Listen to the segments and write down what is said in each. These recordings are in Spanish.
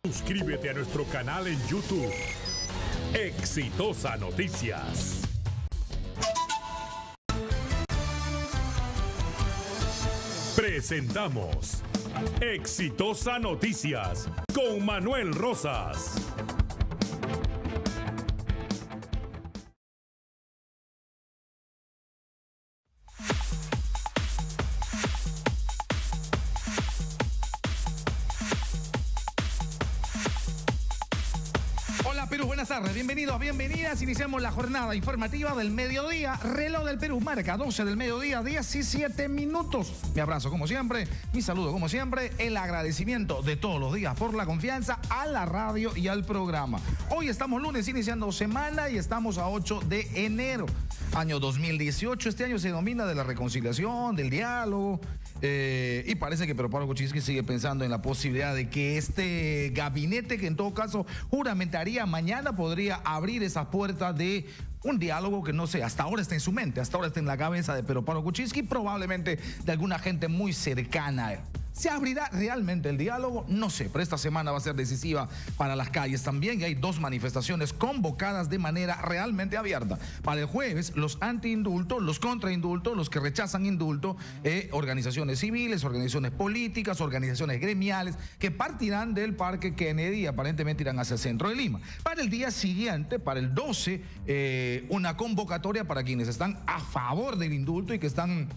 Suscríbete a nuestro canal en YouTube. Exitosa Noticias. Presentamos Exitosa Noticias con Manuel Rosas. Perú, buenas tardes, bienvenidos, bienvenidas. Iniciamos la jornada informativa del mediodía. Reloj del Perú marca 12 del mediodía, 17 minutos. Mi abrazo como siempre, mi saludo como siempre, el agradecimiento de todos los días por la confianza a la radio y al programa. Hoy estamos lunes iniciando semana y estamos a 8 de enero, año 2018. Este año se denomina de la reconciliación, del diálogo. Y parece que Pedro Pablo Kuczynski sigue pensando en la posibilidad de que este gabinete, que en todo caso juramentaría mañana, podría abrir esa puerta de un diálogo que no sé, hasta ahora está en su mente, hasta ahora está en la cabeza de Pedro Pablo Kuczynski, probablemente de alguna gente muy cercana a él. ¿Se abrirá realmente el diálogo? No sé, pero esta semana va a ser decisiva para las calles también y hay dos manifestaciones convocadas de manera realmente abierta. Para el jueves, los anti-indultos, los contra-indultos, los que rechazan indulto, organizaciones civiles, organizaciones políticas, organizaciones gremiales, que partirán del Parque Kennedy y aparentemente irán hacia el centro de Lima. Para el día siguiente, para el 12, una convocatoria para quienes están a favor del indulto y que están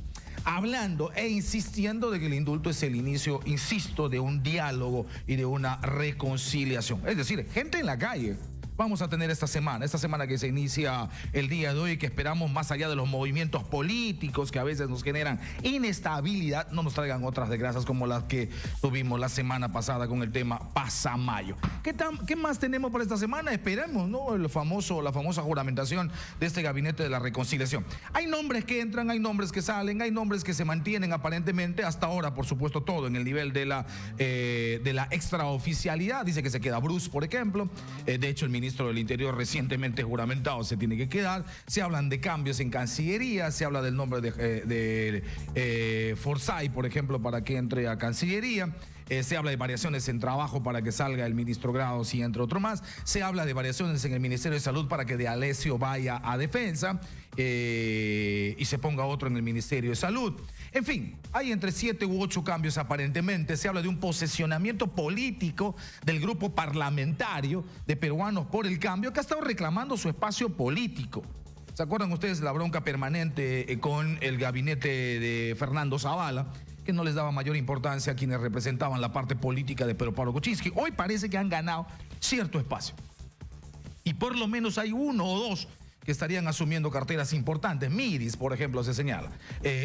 hablando e insistiendo de que el indulto es el inicio, insisto, de un diálogo y de una reconciliación. Es decir, gente en la calle. Vamos a tener esta semana que se inicia el día de hoy, que esperamos más allá de los movimientos políticos que a veces nos generan inestabilidad, no nos traigan otras desgracias como las que tuvimos la semana pasada con el tema Pasamayo. ¿Qué más tenemos para esta semana? Esperemos, ¿no? La famosa juramentación de este gabinete de la reconciliación. Hay nombres que entran, hay nombres que salen, hay nombres que se mantienen aparentemente hasta ahora, por supuesto, todo en el nivel de la extraoficialidad. Dice que se queda Bruce, por ejemplo. De hecho, el ministro del Interior recientemente juramentado se tiene que quedar. Se hablan de cambios en Cancillería, se habla del nombre de Forsyth, por ejemplo, para que entre a Cancillería. Se habla de variaciones en trabajo para que salga el ministro Grados y entre otros más. Se habla de variaciones en el Ministerio de Salud para que de Alessio vaya a Defensa y se ponga otro en el Ministerio de Salud. En fin, hay entre 7 u 8 cambios aparentemente. Se habla de un posesionamiento político del grupo parlamentario de Peruanos por el Cambio, que ha estado reclamando su espacio político. ¿Se acuerdan ustedes la bronca permanente con el gabinete de Fernando Zavala, que no les daba mayor importancia a quienes representaban la parte política de Pedro Pablo Kuczynski? Hoy parece que han ganado cierto espacio. Y por lo menos hay uno o dos que estarían asumiendo carteras importantes. Miris, por ejemplo, se señala.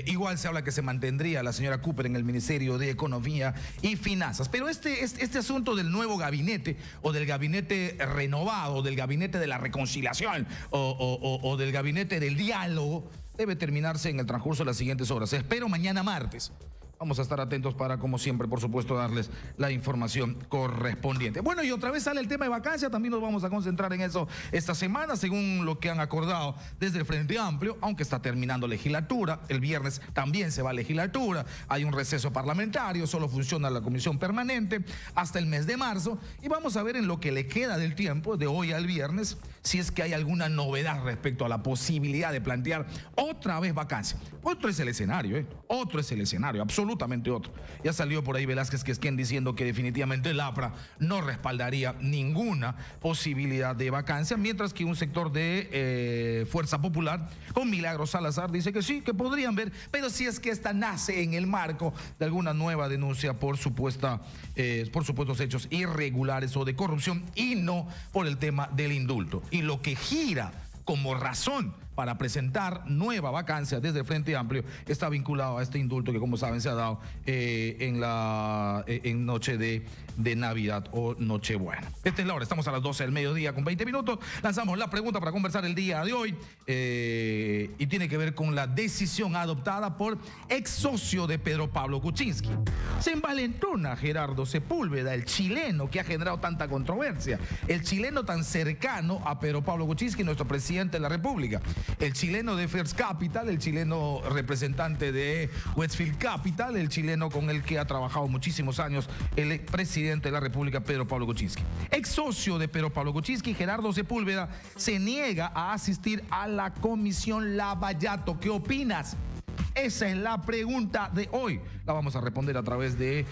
Igual se habla que se mantendría la señora Cooper en el Ministerio de Economía y Finanzas. Pero este asunto del nuevo gabinete o del gabinete renovado, del gabinete de la reconciliación o del gabinete del diálogo debe terminarse en el transcurso de las siguientes horas. Espero mañana martes. Vamos a estar atentos para, como siempre, por supuesto, darles la información correspondiente. Bueno, y otra vez sale el tema de vacancia. También nos vamos a concentrar en eso esta semana, según lo que han acordado desde el Frente Amplio, aunque está terminando legislatura. El viernes también se va a legislatura. Hay un receso parlamentario, solo funciona la comisión permanente hasta el mes de marzo. Y vamos a ver en lo que le queda del tiempo, de hoy al viernes, si es que hay alguna novedad respecto a la posibilidad de plantear otra vez vacancia. Otro es el escenario, otro es el escenario, absolutamente otro. Ya salió por ahí Velázquez Quesquén diciendo que definitivamente el APRA no respaldaría ninguna posibilidad de vacancia, mientras que un sector de Fuerza Popular, con Milagros Salazar, dice que sí, que podrían ver, pero si es que esta nace en el marco de alguna nueva denuncia por supuestos hechos irregulares o de corrupción y no por el tema del indulto. Y lo que gira como razón para presentar nueva vacancia desde el Frente Amplio está vinculado a este indulto que, como saben, se ha dado en noche de Navidad o Nochebuena. Esta es la hora, estamos a las 12 del mediodía con 20 minutos. Lanzamos la pregunta para conversar el día de hoy y tiene que ver con la decisión adoptada por ex socio de Pedro Pablo Kuczynski. Se envalentona Gerardo Sepúlveda, el chileno que ha generado tanta controversia, el chileno tan cercano a Pedro Pablo Kuczynski, nuestro presidente de la República. el chileno de First Capital, el chileno representante de Westfield Capital, el chileno con el que ha trabajado muchísimos años el presidente de la República, Pedro Pablo Kuczynski. Ex socio de Pedro Pablo Kuczynski, Gerardo Sepúlveda, se niega a asistir a la comisión Lavallato. ¿Qué opinas? Esa es la pregunta de hoy. La vamos a responder a través de,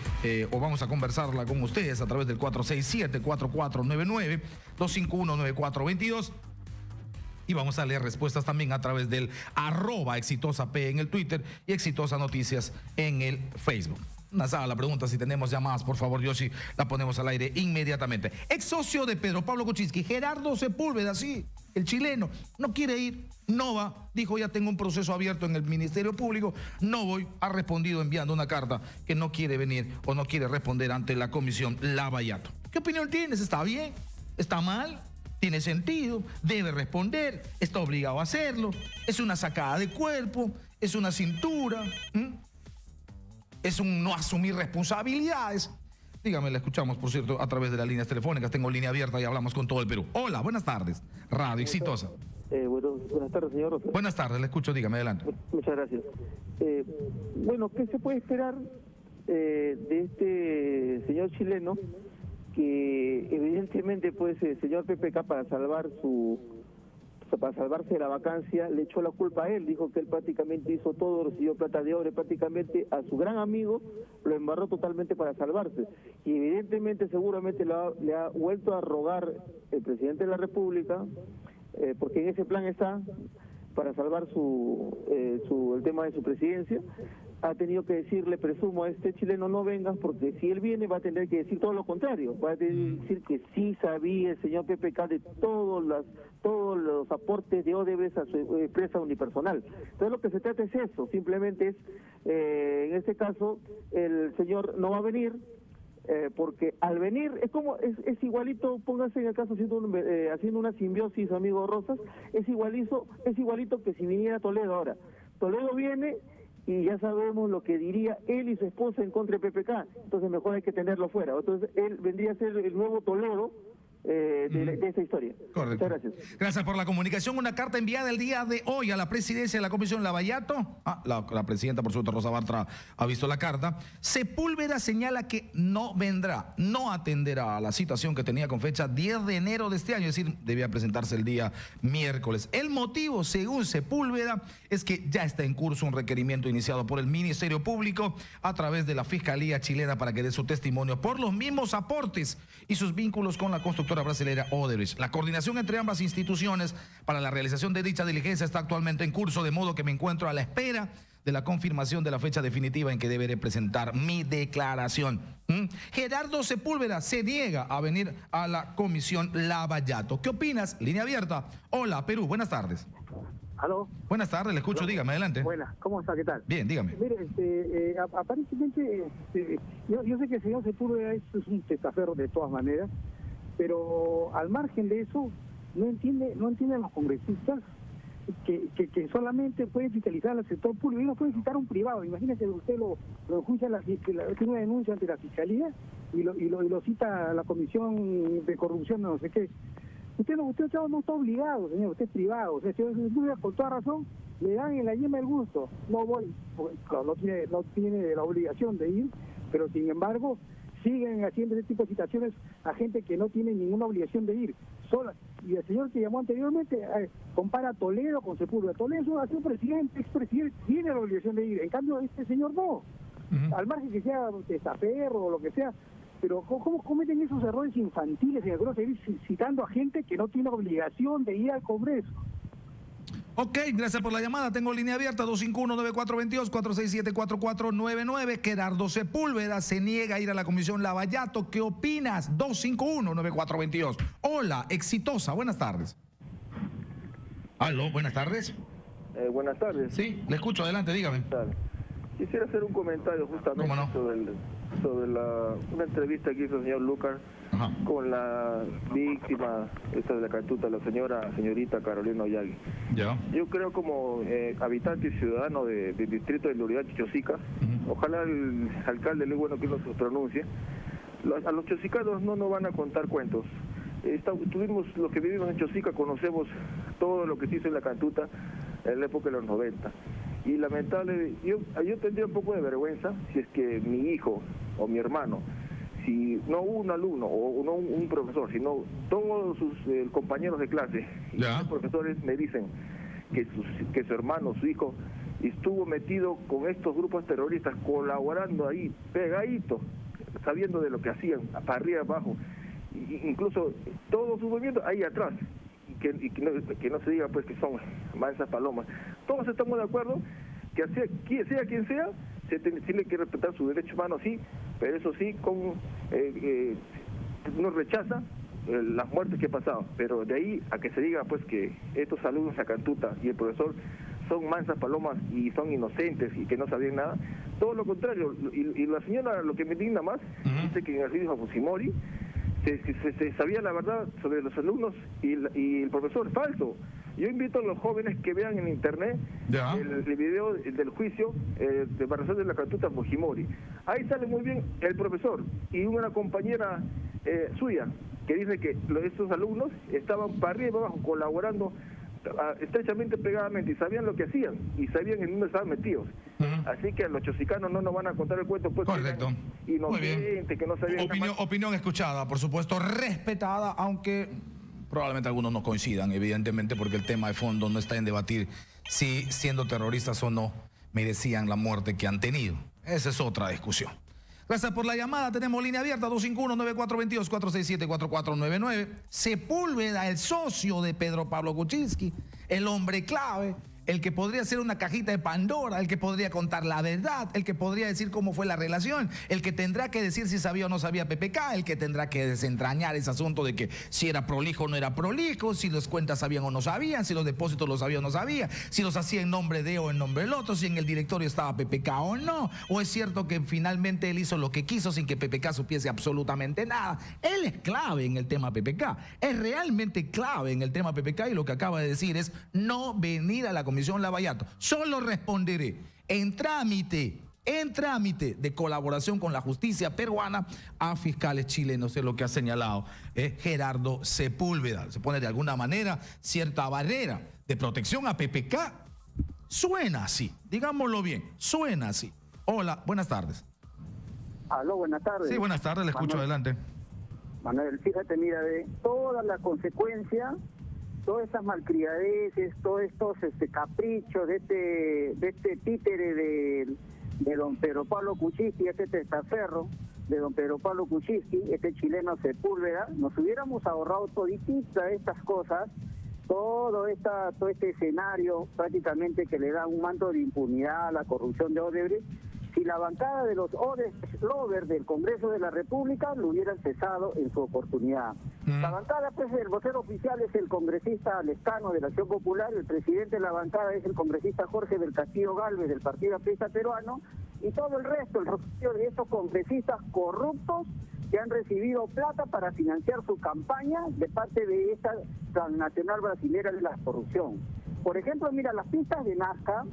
o vamos a conversarla con ustedes a través del 467-4499, 251-9422. Y vamos a leer respuestas también a través del @exitosap en el Twitter y Exitosa Noticias en el Facebook. Nazada la pregunta, si tenemos llamadas, por favor, Yoshi, la ponemos al aire inmediatamente. Ex socio de Pedro Pablo Kuczynski, Gerardo Sepúlveda, sí, el chileno, no quiere ir, no va, dijo ya tengo un proceso abierto en el Ministerio Público, no voy, ha respondido enviando una carta que no quiere venir o no quiere responder ante la comisión Lavallato. ¿Qué opinión tienes? ¿Está bien? ¿Está mal? ¿Tiene sentido? ¿Debe responder? ¿Está obligado a hacerlo? ¿Es una sacada de cuerpo? ¿Es una cintura? ¿Es un no asumir responsabilidades? Dígame, la escuchamos, por cierto, a través de las líneas telefónicas. Tengo línea abierta y hablamos con todo el Perú. Hola, buenas tardes. Radio Exitosa. Buenas tardes, señor Rosa. Buenas tardes, le escucho, dígame, adelante. Muchas gracias. Bueno, ¿qué se puede esperar de este señor chileno que evidentemente, pues, el señor PPK para salvarse de la vacancia le echó la culpa a él? Dijo que él prácticamente hizo todo, recibió plata de oro, prácticamente a su gran amigo lo embarró totalmente para salvarse. Y evidentemente, seguramente le ha vuelto a rogar el presidente de la República, porque en ese plan está, para salvar el tema de su presidencia. Ha tenido que decirle, presumo, a este chileno no vengas, porque si él viene va a tener que decir todo lo contrario, va a tener que decir que sí sabía el señor PPK de todos los aportes de Odebrecht a su empresa unipersonal. Entonces lo que se trata es eso, simplemente es, en este caso, el señor no va a venir, porque al venir es igualito, póngase en el caso haciendo una simbiosis, amigo Rosas, es igualito que si viniera Toledo ahora. Toledo viene y ya sabemos lo que diría él y su esposa en contra de PPK, entonces mejor hay que tenerlo fuera. Entonces él vendría a ser el nuevo Toledo de esta historia. Correcto. Muchas gracias. Gracias por la comunicación. Una carta enviada el día de hoy a la presidencia de la Comisión Lavallato. La presidenta, por supuesto, Rosa Bartra, ha visto la carta. Sepúlveda señala que no vendrá, no atenderá a la situación que tenía con fecha 10 de enero de este año, es decir, debía presentarse el día miércoles. El motivo, según Sepúlveda, es que ya está en curso un requerimiento iniciado por el Ministerio Público a través de la Fiscalía chilena para que dé su testimonio por los mismos aportes y sus vínculos con la constructora brasilera Odebrecht. La coordinación entre ambas instituciones para la realización de dicha diligencia está actualmente en curso, de modo que me encuentro a la espera de la confirmación de la fecha definitiva en que deberé presentar mi declaración. Gerardo Sepúlveda se niega a venir a la comisión Lavallato. ¿Qué opinas? Línea abierta. Hola, Perú, buenas tardes. ¿Aló? Buenas tardes, le escucho, dígame, adelante. Buenas, ¿cómo está? ¿Qué tal? Bien, dígame. Mire, aparentemente, yo sé que el señor Sepúlveda es un testaferro de todas maneras, pero al margen de eso, no entienden los congresistas que solamente pueden fiscalizar al sector público y no pueden citar a un privado. Imagínese que usted lo juzga, tiene una denuncia ante la Fiscalía y lo cita a la Comisión de Corrupción, no sé qué. Usted no está obligado, señor, usted es privado. O sea, si por toda razón le dan en la yema el gusto, no voy, no tiene la obligación de ir, pero sin embargo siguen haciendo ese tipo de citaciones a gente que no tiene ninguna obligación de ir. Y el señor que llamó anteriormente compara a Toledo con Sepúlveda. Toledo ha sido presidente, expresidente, tiene la obligación de ir. En cambio, este señor no. Al margen que sea testaferro o lo que sea. Pero ¿cómo cometen esos errores infantiles en el Congreso, seguir citando a gente que no tiene obligación de ir al Congreso? Ok, gracias por la llamada. Tengo línea abierta, 251-9422, 467-4499. Gerardo Sepúlveda se niega a ir a la comisión Lavallato. ¿Qué opinas? 251-9422. Hola, Exitosa, buenas tardes. Aló, buenas tardes. Buenas tardes. Sí, le escucho, adelante, dígame. Quisiera hacer un comentario justamente sobre una entrevista que hizo el señor Lucar con la víctima esta de la cantuta, la señorita Carolina Ollagui. Yo creo, como habitante y ciudadano del distrito de Lurigancho, Chosica, ojalá el alcalde, le bueno que nos pronuncie, a los chosicanos no nos van a contar cuentos. Tuvimos, los que vivimos en Chosica, conocemos todo lo que se hizo en la cantuta. en la época de los 90. Y lamentable, yo tendría un poco de vergüenza si es que mi hijo o mi hermano, si no un alumno o no un profesor, sino todos sus compañeros de clase y los profesores me dicen que su hermano, su hijo, estuvo metido con estos grupos terroristas, colaborando ahí, pegadito, sabiendo de lo que hacían, para arriba, abajo, incluso todo su movimiento ahí atrás, y que no se diga pues que son mansas palomas. Todos estamos de acuerdo que sea quien sea, se tiene que respetar su derecho humano, sí, pero eso sí, uno rechaza las muertes que ha pasado, pero de ahí a que se diga pues que estos alumnos Sacantuta y el profesor son mansas palomas y son inocentes y que no sabían nada, todo lo contrario. Y la señora, lo que me indigna más, dice que en el río Fujimori se sabía la verdad sobre los alumnos y el profesor. Falso. Yo invito a los jóvenes que vean en internet el video del juicio de Barrasol de la Cantuta Fujimori. Ahí sale muy bien el profesor y una compañera suya que dice que estos alumnos estaban para arriba y para abajo colaborando estrechamente, pegadamente, y sabían lo que hacían y sabían en dónde estaban metidos. Así que a los chosicanos no nos van a contar el cuento pues. Correcto. Inocente, que no sabían opinión escuchada, por supuesto, respetada, aunque probablemente algunos no coincidan, evidentemente, porque el tema de fondo no está en debatir si, siendo terroristas o no, merecían la muerte que han tenido. Esa es otra discusión. Gracias por la llamada. Tenemos línea abierta 251-9422-467-4499. Sepúlveda, el socio de Pedro Pablo Kuczynski, el hombre clave, el que podría ser una cajita de Pandora, el que podría contar la verdad, el que podría decir cómo fue la relación, el que tendrá que decir si sabía o no sabía PPK, el que tendrá que desentrañar ese asunto de que si era prolijo o no era prolijo, si las cuentas sabían o no sabían, si los depósitos los sabía o no sabía, si los hacía en nombre de o en nombre del otro, si en el directorio estaba PPK o no, o es cierto que finalmente él hizo lo que quiso sin que PPK supiese absolutamente nada. Él es clave en el tema PPK, es realmente clave en el tema PPK, y lo que acaba de decir es no venir a la Comisión Lavallato. Solo responderé en trámite de colaboración con la justicia peruana a fiscales chilenos, es lo que ha señalado Gerardo Sepúlveda. Se pone de alguna manera cierta barrera de protección a PPK. Suena así, digámoslo bien, suena así. Hola, buenas tardes. Aló, buenas tardes. Sí, buenas tardes, le escucho, adelante. Manuel, fíjate, mira, de todas las consecuencias, todas estas malcriadeces, todos estos caprichos de este títere de don Pedro Pablo Kuczynski, este testaferro de don Pedro Pablo Kuczynski, este chileno Sepúlveda, nos hubiéramos ahorrado toditita estas cosas, todo este escenario prácticamente que le da un manto de impunidad a la corrupción de Odebrecht, si la bancada de los Odebrecht lovers del Congreso de la República lo hubieran cesado en su oportunidad. La bancada, pues, el vocero oficial es el congresista Lescano de la Acción Popular, el presidente de la bancada es el congresista Jorge del Castillo Galvez del Partido Aprista Peruano, y todo el resto, el resto de estos congresistas corruptos que han recibido plata para financiar su campaña de parte de esta transnacional brasilera de la corrupción. Por ejemplo, mira, las pistas de Nazca,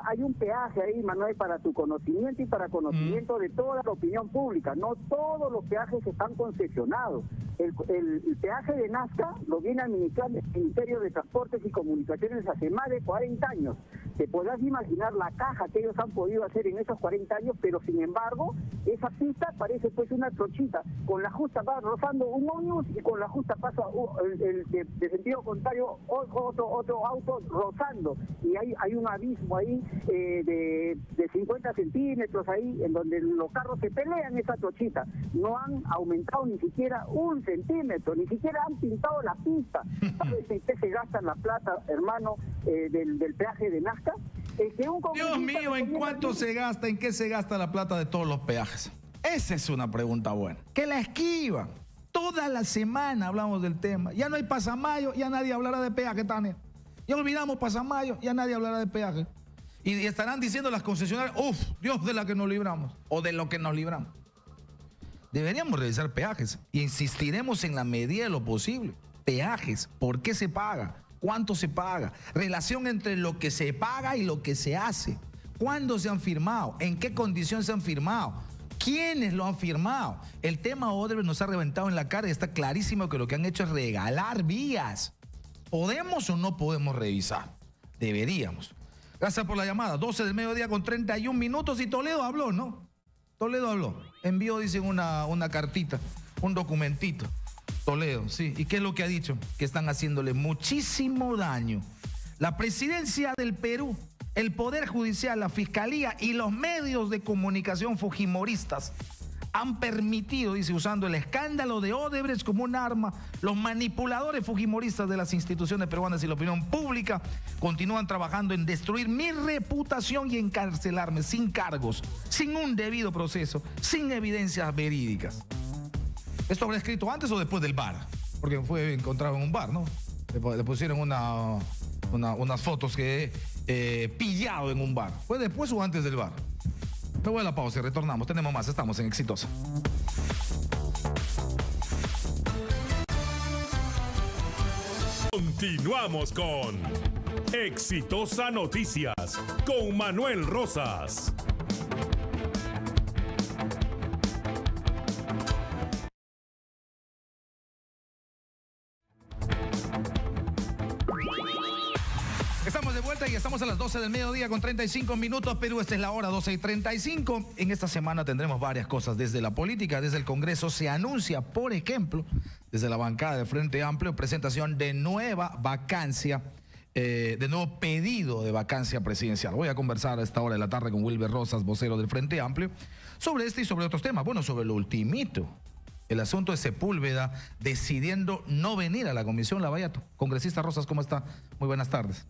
hay un peaje ahí, Manuel, para tu conocimiento y para conocimiento de toda la opinión pública. No todos los peajes están concesionados. El peaje de Nazca lo viene administrando el Ministerio de Transportes y Comunicaciones hace más de 40 años. Te podrás imaginar la caja que ellos han podido hacer en esos 40 años, pero sin embargo, esa pista parece pues una trochita. Con la justa va rozando un ómnibus y con la justa pasa de sentido contrario otro auto rozando, y hay un abismo ahí de 50 centímetros ahí, en donde los carros se pelean esa trochita. No han aumentado ni siquiera un centímetro, ni siquiera han pintado la pista. ¿Sabes en qué se gasta la plata, hermano, del peaje de Nazca? Dios mío, ¿en cuánto se gasta, en qué se gasta la plata de todos los peajes? Esa es una pregunta buena. Que la esquivan. Toda la semana hablamos del tema. Ya no hay pasamayo, ya nadie hablará de peaje, Tania. Ya olvidamos pasamayo, ya nadie hablará de peaje. Y estarán diciendo las concesionarias, uff, Dios, de la que nos libramos, o de lo que nos libramos. Deberíamos revisar peajes y insistiremos en la medida de lo posible. Peajes, ¿por qué se paga? ¿Cuánto se paga? Relación entre lo que se paga y lo que se hace. ¿Cuándo se han firmado? ¿En qué condición se han firmado? ¿Quiénes lo han firmado? El tema Odebrecht nos ha reventado en la cara y está clarísimo que lo que han hecho es regalar vías. ¿Podemos o no podemos revisar? Deberíamos. Gracias por la llamada. 12 del mediodía con 31 minutos y Toledo habló, ¿no? Toledo habló. Envió, dicen, una cartita, un documentito. Toledo, sí. ¿Y qué es lo que ha dicho? Que están haciéndole muchísimo daño. La presidencia del Perú, el Poder Judicial, la Fiscalía y los medios de comunicación fujimoristas han permitido, dice, usando el escándalo de Odebrecht como un arma, los manipuladores fujimoristas de las instituciones peruanas y la opinión pública continúan trabajando en destruir mi reputación y encarcelarme sin cargos, sin un debido proceso, sin evidencias verídicas. ¿Esto habrá escrito antes o después del bar? Porque fue encontrado en un bar, ¿no? Le pusieron unas fotos que he pillado en un bar. ¿Fue después o antes del bar? Me voy a la pausa y retornamos. Tenemos más. Estamos en Exitosa. Continuamos con Exitosa Noticias con Manuel Rosas. Estamos de vuelta y estamos a las 12 del mediodía con 35 minutos. Perú, esta es la hora 12:35. En esta semana tendremos varias cosas. Desde la política, desde el Congreso se anuncia, por ejemplo, desde la bancada del Frente Amplio, presentación de nueva vacancia, de nuevo pedido de vacancia presidencial. Voy a conversar a esta hora de la tarde con Wilber Rosas, vocero del Frente Amplio, sobre este y sobre otros temas. Bueno, sobre lo ultimito. El asunto de Sepúlveda decidiendo no venir a la Comisión Lavallato. Congresista Rosas, ¿cómo está? Muy buenas tardes.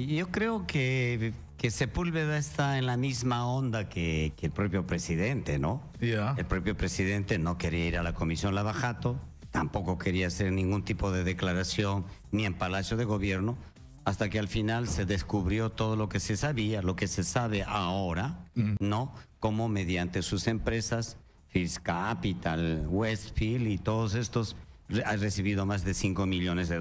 Yo creo que Sepúlveda está en la misma onda que el propio presidente, ¿no? Yeah. El propio presidente no quería ir a la Comisión Lavallato, tampoco quería hacer ningún tipo de declaración ni en Palacio de Gobierno, hasta que al final se descubrió todo lo que se sabía, lo que se sabe ahora, ¿no? Como mediante sus empresas, First Capital, Westfield y todos estos, ha recibido más de $5 millones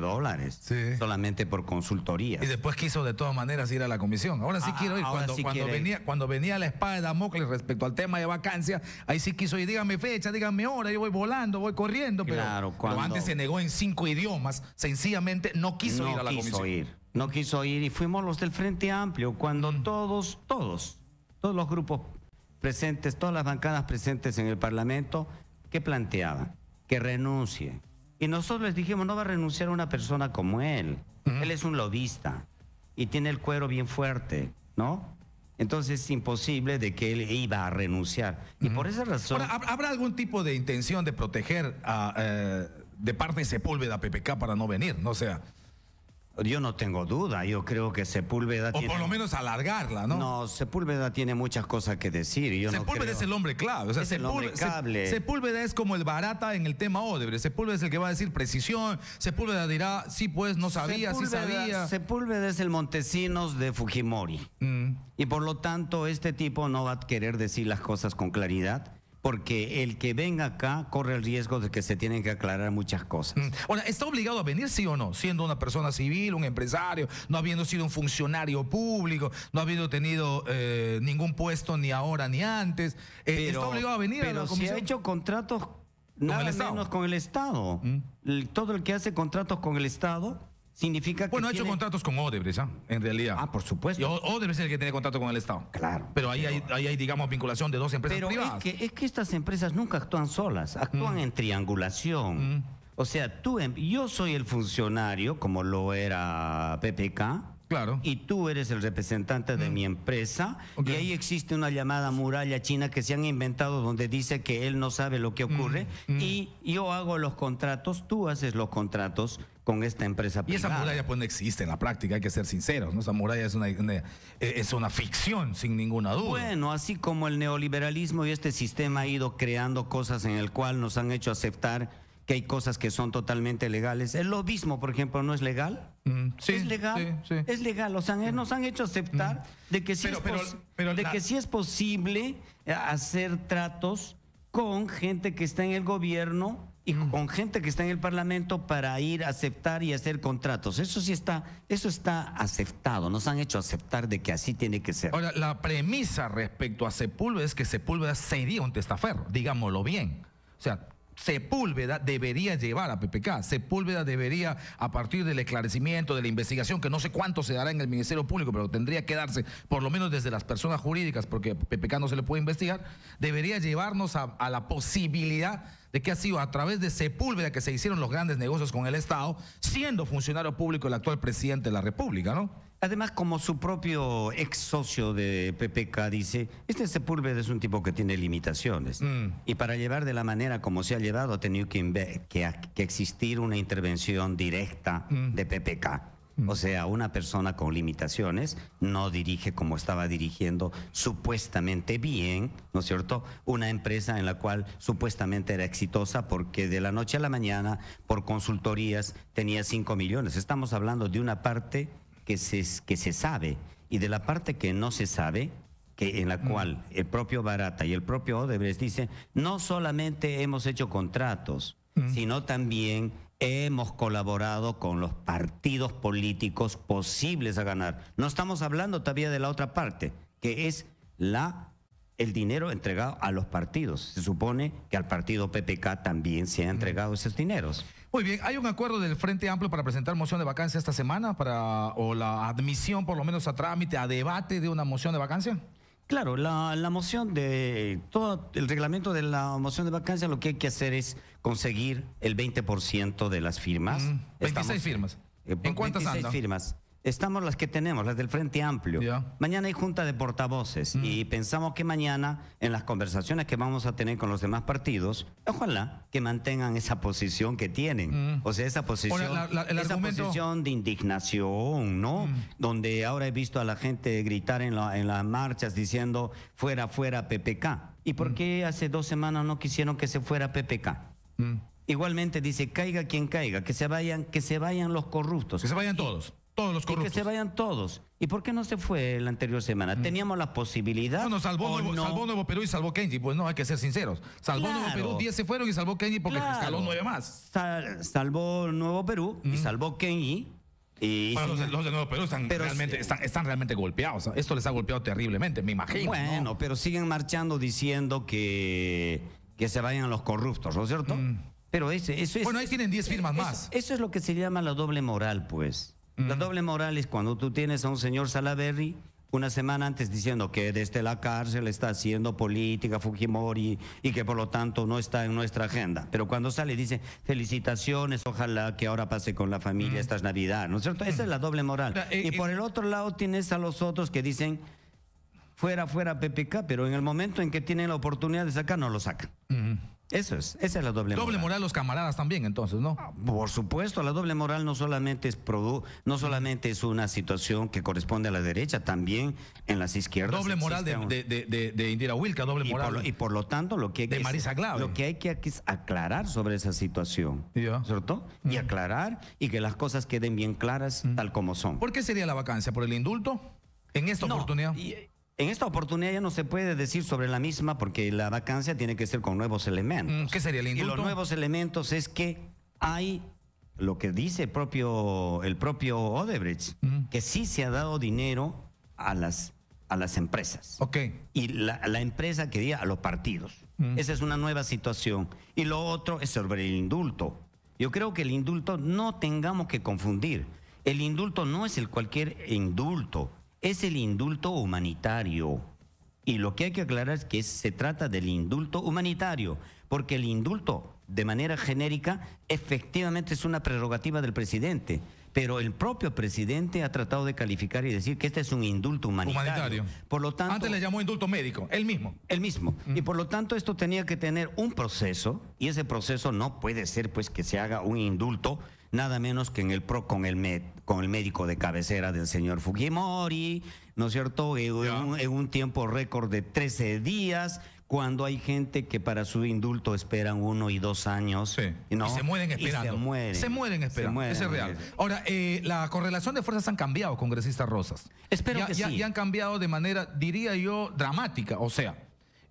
sí, solamente por consultoría. Y después quiso de todas maneras ir a la comisión. Ahora sí quiero ir. Cuando venía la espada de Damocles respecto al tema de vacancia, ahí sí quiso ir. Dígame fecha, dígame hora, yo voy volando, voy corriendo. Claro, pero antes se negó en 5 idiomas. Sencillamente no quiso ir a la comisión. No quiso ir y fuimos los del Frente Amplio cuando todos los grupos presentes, todas las bancadas presentes en el Parlamento, ¿qué planteaban? Que renuncie. Y nosotros les dijimos, no va a renunciar una persona como él. Él es un lobista y tiene el cuero bien fuerte, ¿no? Entonces es imposible de que él iba a renunciar. Y por esa razón... Ahora, ¿habrá algún tipo de intención de proteger de parte de Sepúlveda a PPK para no venir? No sea... Yo no tengo duda, yo creo que Sepúlveda tiene... O por lo menos alargarla, ¿no? No, Sepúlveda tiene muchas cosas que decir. Y yo Sepúlveda no creo... es el hombre clave. O sea, es el hombre cable. Sepúlveda es como el barata en el tema Odebrecht. Sepúlveda es el que va a decir precisión. Sepúlveda dirá, sí, pues, no sabía, sí sabía. Sepúlveda es el Montesinos de Fujimori. Y por lo tanto, este tipo no va a querer decir las cosas con claridad, porque el que venga acá corre el riesgo de que se tienen que aclarar muchas cosas. Ahora, ¿está obligado a venir, sí o no? Siendo una persona civil, un empresario, no habiendo sido un funcionario público, no habiendo tenido ningún puesto ni ahora ni antes. ¿Está obligado a venir a la comisión? Pero si ha hecho contratos nada menos con el Estado. Todo el que hace contratos con el Estado... significa que ha hecho contratos con Odebrecht, en realidad. Por supuesto. Y Odebrecht es el que tiene contrato con el Estado. Claro. Pero ahí hay, digamos, vinculación de dos empresas privadas. Es que estas empresas nunca actúan solas, actúan en triangulación. O sea, yo soy el funcionario, como lo era PPK. Claro. Y tú eres el representante de mi empresa. Y ahí existe una llamada muralla china que se han inventado donde dice que él no sabe lo que ocurre. Y yo hago los contratos, tú haces los contratos con esta empresa privada. Y esa muralla pues no existe en la práctica, hay que ser sinceros, ¿no? Esa muralla es una ficción, sin ninguna duda. Bueno, así como el neoliberalismo y este sistema ha ido creando cosas en el cual nos han hecho aceptar que hay cosas que son totalmente legales. El lobismo, por ejemplo, ¿no es legal? Sí, es legal, sí. es legal. O sea, nos han hecho aceptar de que sí que sí es posible hacer tratos con gente que está en el gobierno y con gente que está en el Parlamento para ir a aceptar y hacer contratos. Eso está aceptado. Nos han hecho aceptar de que así tiene que ser. Ahora, la premisa respecto a Sepúlveda es que Sepúlveda sería un testaferro, digámoslo bien. O sea, Sepúlveda debería llevar a PPK. Sepúlveda debería, a partir del esclarecimiento, de la investigación, que no sé cuánto se dará en el Ministerio Público, pero tendría que darse, por lo menos desde las personas jurídicas, porque a PPK no se le puede investigar, debería llevarnos a la posibilidad de que ha sido a través de Sepúlveda que se hicieron los grandes negocios con el Estado, siendo funcionario público el actual presidente de la República, ¿no? Además, como su propio ex socio de PPK dice, este Sepúlveda es un tipo que tiene limitaciones. Y para llevar de la manera como se ha llevado, ha tenido que existir una intervención directa de PPK. O sea, una persona con limitaciones no dirige como estaba dirigiendo supuestamente bien, ¿no es cierto? Una empresa en la cual supuestamente era exitosa porque de la noche a la mañana, por consultorías, tenía 5 millones. Estamos hablando de una parte que se sabe, y de la parte que no se sabe, que en la cual el propio Barata y el propio Odebrecht dicen, no solamente hemos hecho contratos, sino también hemos colaborado con los partidos políticos posibles a ganar. No estamos hablando todavía de la otra parte, que es el dinero entregado a los partidos. Se supone que al partido PPK también se han entregado esos dineros. Muy bien, ¿hay un acuerdo del Frente Amplio para presentar moción de vacancia esta semana o la admisión por lo menos a trámite, a debate de una moción de vacancia? Claro, la moción de todo el reglamento de la moción de vacancia, lo que hay que hacer es conseguir el 20% de las firmas. 26 firmas. ¿En cuántas 26 andan? firmas. Estamos las que tenemos, las del Frente Amplio. Ya. Mañana hay junta de portavoces y pensamos que mañana, en las conversaciones que vamos a tener con los demás partidos, ojalá que mantengan esa posición que tienen. O sea, esa posición, Ahora, esa posición de indignación, ¿no? Donde ahora he visto a la gente gritar en las marchas diciendo fuera, fuera PPK. ¿Y por qué hace 2 semanas no quisieron que se fuera PPK? Igualmente dice, caiga quien caiga, que se vayan los corruptos. Que se vayan todos. Todos los corruptos. Y que se vayan todos. ¿Y por qué no se fue la anterior semana? Teníamos la posibilidad. Bueno, salvó Nuevo Perú y salvó Kenji. Pues no, hay que ser sinceros. Salvó Nuevo Perú, 10 se fueron y salvó Kenji porque escaló 9 más. Salvó Nuevo Perú y salvó Kenji. Bueno, los de Nuevo Perú están realmente golpeados. Esto les ha golpeado terriblemente, me imagino. Bueno, ¿no? Pero siguen marchando diciendo que se vayan los corruptos, ¿no es cierto? Pero eso es... Bueno, ahí tienen 10 firmas más. Eso es lo que se llama la doble moral, pues. La doble moral es cuando tú tienes a un señor Salaverry una semana antes diciendo que desde la cárcel está haciendo política Fujimori y que por lo tanto no está en nuestra agenda. Pero cuando sale dice, felicitaciones, ojalá que ahora pase con la familia, esta es Navidad, ¿no es cierto? Esa es la doble moral. Y por el otro lado tienes a los otros que dicen, fuera PPK, pero en el momento en que tienen la oportunidad de sacar, no lo sacan. Esa es la doble moral. Doble moral los camaradas también, entonces, ¿no? Por supuesto, la doble moral no solamente es una situación que corresponde a la derecha, también en las izquierdas. Doble moral de Indira Wilka, doble moral. Y por lo tanto, lo que hay que es aclarar sobre esa situación, ¿cierto? Y aclarar y que las cosas queden bien claras tal como son. ¿Por qué sería la vacancia? ¿Por el indulto? En esta oportunidad. En esta oportunidad ya no se puede decir sobre la misma porque la vacancia tiene que ser con nuevos elementos. ¿Qué sería el indulto? Y los nuevos elementos es que hay lo que dice el propio Odebrecht, que sí se ha dado dinero a las empresas. Ok. Y la empresa quería a los partidos. Esa es una nueva situación. Y lo otro es sobre el indulto. Yo creo que el indulto no tengamos que confundir. El indulto no es el cualquier indulto. Es el indulto humanitario. Y lo que hay que aclarar es que se trata del indulto humanitario, porque el indulto, de manera genérica, efectivamente es una prerrogativa del presidente, pero el propio presidente ha tratado de calificar y decir que este es un indulto humanitario. Por lo tanto, antes le llamó indulto médico, él mismo. Y por lo tanto esto tenía que tener un proceso, y ese proceso no puede ser pues que se haga un indulto nada menos que con el médico de cabecera del señor Fujimori, ¿no es cierto? En un tiempo récord de 13 días, cuando hay gente que para su indulto esperan 1 y 2 años. Sí. ¿no? Y se mueren esperando. Se mueren esperando. Eso es real. Ahora, la correlación de fuerzas han cambiado, congresista Rosas. Espero que sí. Y han cambiado de manera, diría yo, dramática. O sea,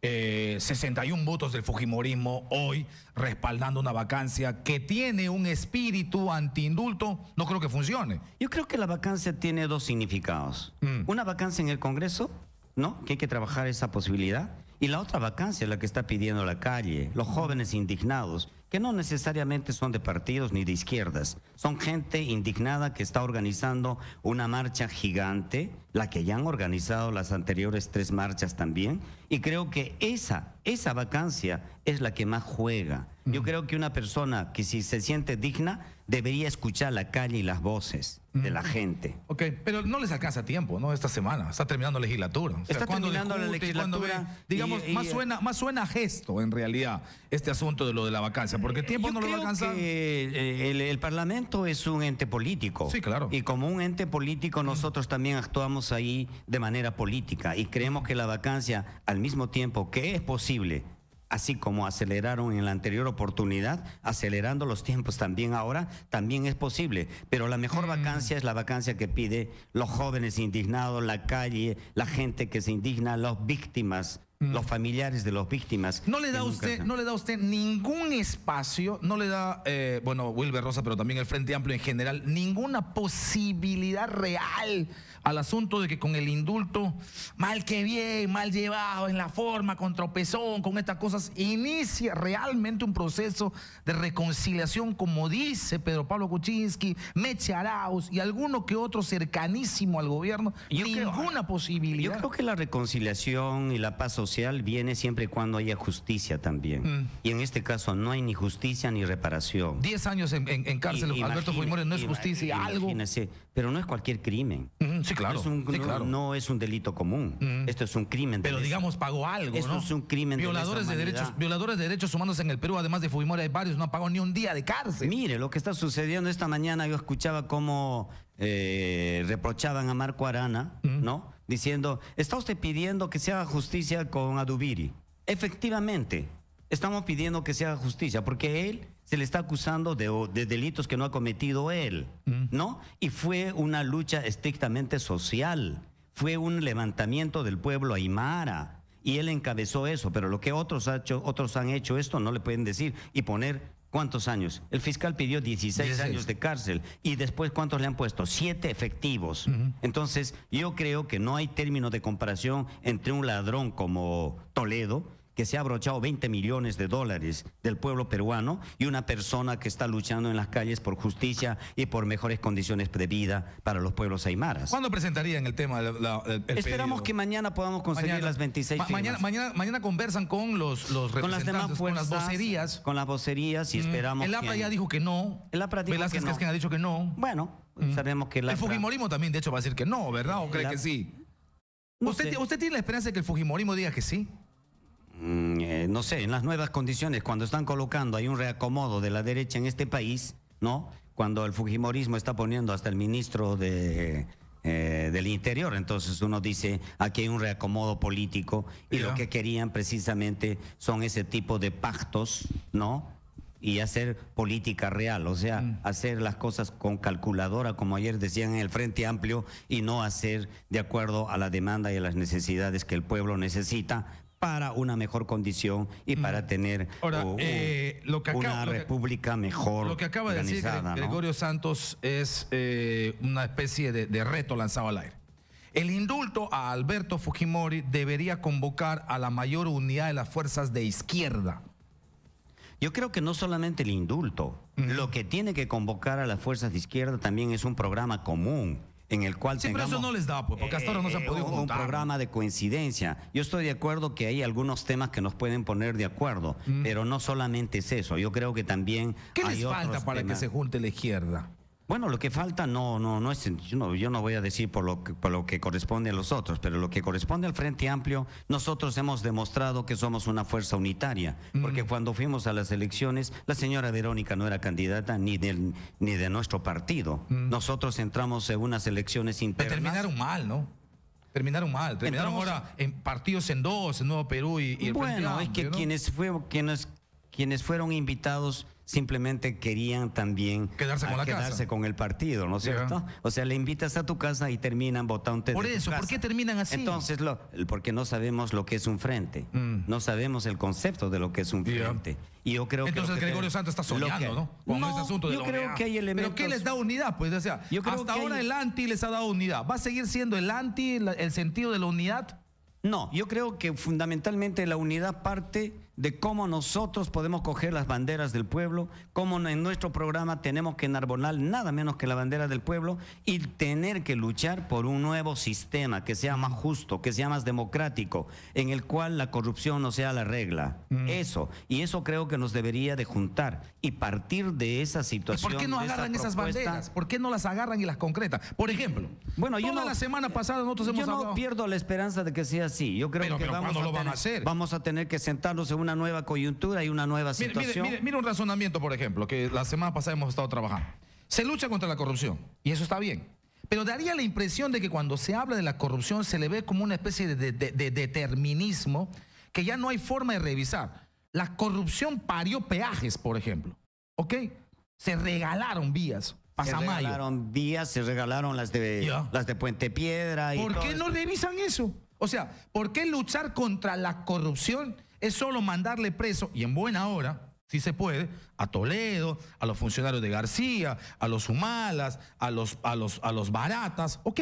61 votos del fujimorismo hoy respaldando una vacancia que tiene un espíritu antiindulto, no creo que funcione. Yo creo que la vacancia tiene 2 significados. Una vacancia en el Congreso, ¿no? Que hay que trabajar esa posibilidad. Y la otra vacancia es la que está pidiendo la calle, los jóvenes indignados, que no necesariamente son de partidos ni de izquierdas, son gente indignada que está organizando una marcha gigante, la que ya han organizado las anteriores 3 marchas también, y creo que esa vacancia es la que más juega. Yo creo que una persona que si se siente digna debería escuchar la calle y las voces de la gente. Ok, pero no les alcanza tiempo, ¿no? Esta semana, está terminando legislatura. O sea, Está ¿cuándo terminando la discute? ¿Cuándo legislatura? ve? Digamos, más suena a gesto, en realidad, este asunto de lo de la vacancia, porque tiempo no lo va a alcanzar. El Parlamento es un ente político. Sí, claro. Y como un ente político, nosotros también actuamos ahí de manera política y creemos que la vacancia, al mismo tiempo que es posible, así como aceleraron en la anterior oportunidad, acelerando los tiempos también ahora, también es posible. Pero la mejor vacancia es la vacancia que pide los jóvenes indignados, la calle, la gente que se indigna, las víctimas, los familiares de las víctimas. No le da usted ningún espacio, no le da, bueno, Wilber Rosa, pero también el Frente Amplio en general, ninguna posibilidad real al asunto de que con el indulto, mal que bien, mal llevado en la forma, con tropezón, con estas cosas, inicia realmente un proceso de reconciliación, como dice Pedro Pablo Kuczynski, Meche Arauz y alguno que otro cercanísimo al gobierno? Ninguna posibilidad. Yo creo que la reconciliación y la paz social viene siempre y cuando haya justicia también. Y en este caso no hay ni justicia ni reparación. 10 años en cárcel, Alberto Fujimori, no es justicia, algo. Imagínese, pero no es cualquier crimen. Sí, claro. No es un delito común. Esto es un crimen. Pero digamos, pagó algo, Esto ¿no? es un crimen violadores de derechos humanos en el Perú, además de Fujimori, hay varios, no han pagado ni un día de cárcel. Mire, lo que está sucediendo esta mañana, yo escuchaba cómo reprochaban a Marco Arana, ¿no? Diciendo, ¿está usted pidiendo que se haga justicia con Adubiri? Efectivamente, estamos pidiendo que se haga justicia, porque él se le está acusando de delitos que no ha cometido él, ¿no? Y fue una lucha estrictamente social, fue un levantamiento del pueblo aymara, y él encabezó eso, pero lo que otros han hecho esto no le pueden decir y poner... ¿Cuántos años? El fiscal pidió 16 años de cárcel y después ¿cuántos le han puesto? 7 efectivos. Entonces yo creo que no hay término de comparación entre un ladrón como Toledo, que se ha abrochado 20 millones de dólares del pueblo peruano, y una persona que está luchando en las calles por justicia y por mejores condiciones de vida para los pueblos aymaras. ¿Cuándo presentarían el tema? Esperamos que mañana podamos conseguir las 26 firmas. Mañana conversan con los representantes, con las demás fuerzas, con las vocerías. Con las vocerías y esperamos. El APRA ya dijo que no. El APRA dijo Velázquez que no. Es quien ha dicho que no. Bueno, sabemos que el APRA... El Fujimorismo también, de hecho, va a decir que no, ¿verdad? ¿O cree que sí? No ¿Usted sé. tiene la esperanza de que el Fujimorismo diga que sí? No sé, en las nuevas condiciones, cuando están colocando, hay un reacomodo de la derecha en este país, ¿no? Cuando el fujimorismo está poniendo hasta el ministro del Interior, entonces uno dice, aquí hay un reacomodo político, y lo que querían precisamente son ese tipo de pactos, ¿no? Y hacer política real, o sea, hacer las cosas con calculadora, como ayer decían en el Frente Amplio, y no hacer de acuerdo a la demanda y a las necesidades que el pueblo necesita para una mejor condición y para tener una república mejor. Lo que acaba de decir Gregorio Santos es una especie de reto lanzado al aire. El indulto a Alberto Fujimori debería convocar a la mayor unidad de las fuerzas de izquierda. Yo creo que no solamente el indulto, lo que tiene que convocar a las fuerzas de izquierda también es un programa común, en el cual sí, tengamos, pero eso no les da, pues, porque hasta ahora no se han podido juntar. Un programa de coincidencia. Yo estoy de acuerdo que hay algunos temas que nos pueden poner de acuerdo, pero no solamente es eso. Yo creo que también ¿qué hay les falta para temas. que se junte la izquierda? Bueno, lo que falta no es, yo no voy a decir por lo que corresponde a los otros, pero lo que corresponde al Frente Amplio, nosotros hemos demostrado que somos una fuerza unitaria, porque cuando fuimos a las elecciones, la señora Verónica no era candidata ni de nuestro partido. Nosotros entramos en unas elecciones internas. Pero terminaron mal, ¿no? Terminaron mal. Terminaron ahora en partidos en dos, en Nuevo Perú y el Frente Amplio. Bueno, es que quienes fueron invitados simplemente querían también quedarse con el partido, ¿no es cierto? O sea, le invitas a tu casa y terminan votando. Por eso, ¿por qué terminan así? Entonces, porque no sabemos lo que es un frente, no sabemos el concepto de lo que es un frente. Y yo creo entonces Gregorio Santos está soñando, ¿no? Con ese asunto de la unidad. Yo creo que hay elementos. ¿Pero qué les da unidad? Pues, o sea, hasta ahora el anti les ha dado unidad. ¿Va a seguir siendo el anti el sentido de la unidad? No, yo creo que fundamentalmente la unidad parte de cómo nosotros podemos coger las banderas del pueblo, cómo en nuestro programa tenemos que enarbolar nada menos que la bandera del pueblo y tener que luchar por un nuevo sistema que sea más justo, que sea más democrático, en el cual la corrupción no sea la regla. Eso, y eso creo que nos debería de juntar y partir de esa ¿Y situación. por qué no de esa agarran esas propuesta. banderas? ¿Por qué no las agarran y las concretan? Por ejemplo, Bueno, yo toda no- la semana pasada nosotros hemos Yo no hablado... pierdo la esperanza de que sea así. Yo creo Pero que ¿cuándo lo van a hacer? vamos a tener que sentarnos en una nueva coyuntura y una nueva Mire, situación. mire un razonamiento, por ejemplo, que la semana pasada hemos estado trabajando. Se lucha contra la corrupción, y eso está bien. Pero daría la impresión de que cuando se habla de la corrupción se le ve como una especie de determinismo que ya no hay forma de revisar. La corrupción parió peajes, por ejemplo. ¿Ok? Se regalaron vías. Se Pasamayo. regalaron vías, se regalaron las de Ya. Puente Piedra. Y ¿Por todo qué no esto. revisan eso? O sea, ¿por qué luchar contra la corrupción es solo mandarle preso, y en buena hora, si se puede, a Toledo, a los funcionarios de García, a los Humalas, a los Baratas? Ok,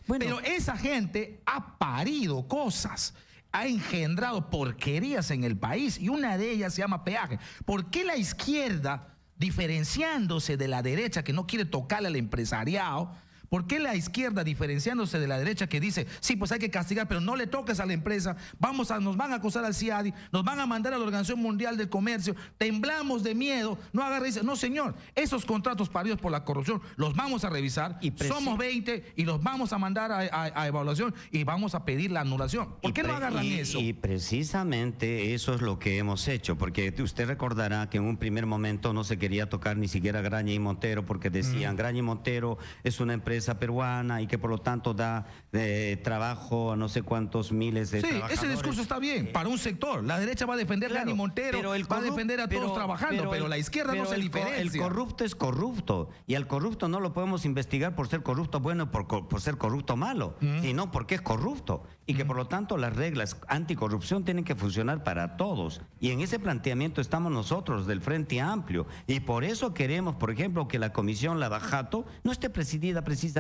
Bueno. pero esa gente ha parido cosas, ha engendrado porquerías en el país, y una de ellas se llama peaje. ¿Por qué la izquierda, diferenciándose de la derecha que no quiere tocarle al empresariado? ¿Por qué la izquierda, diferenciándose de la derecha que dice, sí, pues hay que castigar, pero no le toques a la empresa, nos van a acusar al CIADI, nos van a mandar a la Organización Mundial del Comercio, temblamos de miedo, no agarre y dice, no señor, esos contratos paridos por la corrupción los vamos a revisar, Y somos 20 y los vamos a mandar a evaluación y vamos a pedir la anulación. ¿Por qué no agarran eso? Y precisamente eso es lo que hemos hecho, porque usted recordará que en un primer momento no se quería tocar ni siquiera Graña y Montero, porque decían, Graña y Montero es una empresa peruana y que por lo tanto da trabajo a no sé cuántos miles de Sí, trabajadores. ese discurso está bien, para un sector. La derecha va a defender a Claro, Dani Montero, pero va a defender a todos trabajando, pero la izquierda no se diferencia. El corrupto es corrupto, y al corrupto no lo podemos investigar por ser corrupto bueno o por ser corrupto malo, sino porque es corrupto, y que por lo tanto las reglas anticorrupción tienen que funcionar para todos, y en ese planteamiento estamos nosotros del Frente Amplio, y por eso queremos, por ejemplo, que la Comisión Lavajato no esté presidida precisamente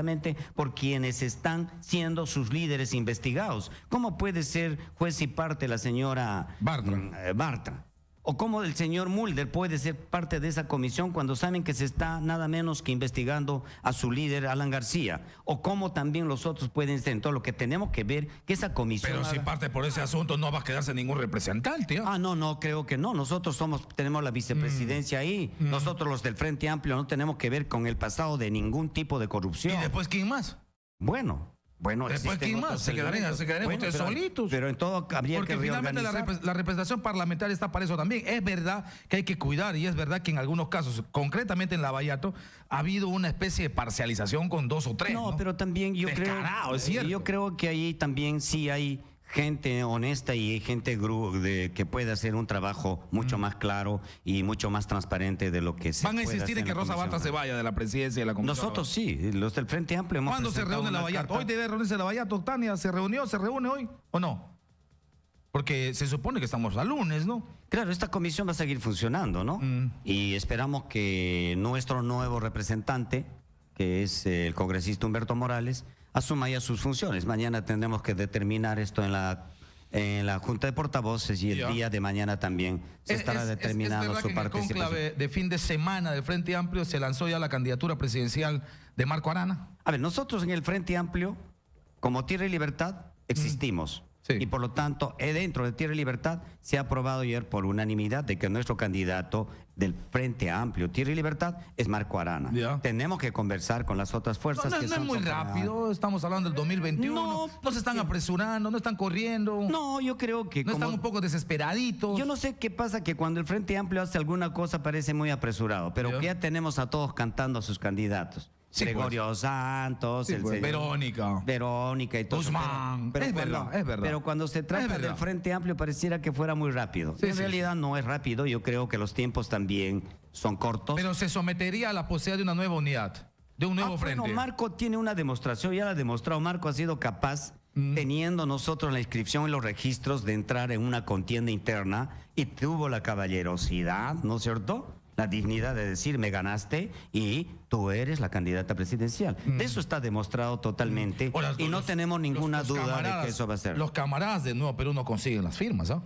por quienes están siendo sus líderes investigados. ¿Cómo puede ser juez y parte la señora Bartra? ¿O cómo el señor Mulder puede ser parte de esa comisión cuando saben que se está nada menos que investigando a su líder, Alan García? ¿O cómo también los otros pueden ser? Entonces, lo que tenemos que ver que esa comisión... Pero si parte por ese asunto no va a quedarse ningún representante. ¿Ah? No, creo que no. Nosotros tenemos la vicepresidencia ahí. Nosotros los del Frente Amplio no tenemos que ver con el pasado de ningún tipo de corrupción. ¿Y después quién más? Bueno, Después, existen ¿quién más? otros Se quedarían elementos. ustedes solitos. Pero en todo habría Porque que finalmente reorganizar. la representación parlamentaria está para eso también. Es verdad que hay que cuidar, y es verdad que en algunos casos, concretamente en Lavallato, ha habido una especie de parcialización con 2 o 3. No, pero también Descarado, es cierto. yo creo que ahí también sí hay gente honesta y gente que puede hacer un trabajo mucho más claro y mucho más transparente de lo que se Van a puede insistir hacer en que la Rosa Comisión. Bartra se vaya de la presidencia de la Comisión. Nosotros sí, los del Frente Amplio hemos ¿Cuándo se presentado reúne una Lavallato? carta. ¿Hoy debe reunirse Lavallato? Tania, ¿se reúne hoy o no? Porque se supone que estamos a lunes, ¿no? Claro, esta comisión va a seguir funcionando, ¿no? Y esperamos que nuestro nuevo representante, que es el congresista Humberto Morales, asuma ya sus funciones. Mañana tendremos que determinar esto en la Junta de Portavoces, y el Ya. día de mañana también se estará determinando es verdad su que en el participación. cónclave de fin de semana del Frente Amplio se lanzó ya la candidatura presidencial de Marco Arana. A ver, nosotros en el Frente Amplio, como Tierra y Libertad, existimos. Sí. Y por lo tanto, dentro de Tierra y Libertad se ha aprobado ayer por unanimidad de que nuestro candidato del Frente Amplio, Tierra y Libertad, es Marco Arana. Ya. Tenemos que conversar con las otras fuerzas No que es son muy comparadas. rápido, estamos hablando del 2021. No se están apresurando, no están corriendo. No, yo creo que No están un poco desesperaditos. Yo no sé qué pasa, que cuando el Frente Amplio hace alguna cosa parece muy apresurado, pero Ya. que ya tenemos a todos cantando a sus candidatos. Sí, Gregorio Santos, Sí, el pues. señor Verónica y todo eso. Guzmán. Pero Es cuando- verdad, es verdad. Pero cuando se Es trata verdad. del Frente Amplio pareciera que fuera muy rápido. Sí, En sí, realidad no es rápido, yo creo que los tiempos también son cortos. Pero se sometería a la posibilidad de una nueva unidad, de un nuevo frente. Bueno, Marco tiene una demostración, ya la ha demostrado. Marco ha sido capaz, teniendo nosotros la inscripción en los registros, de entrar en una contienda interna, y tuvo la caballerosidad, ¿no es cierto?, la dignidad de decir, me ganaste y tú eres la candidata presidencial. De eso está demostrado totalmente y no tenemos ninguna duda de que eso va a ser. Los camaradas de Nuevo Perú no consiguen las firmas, ¿ah?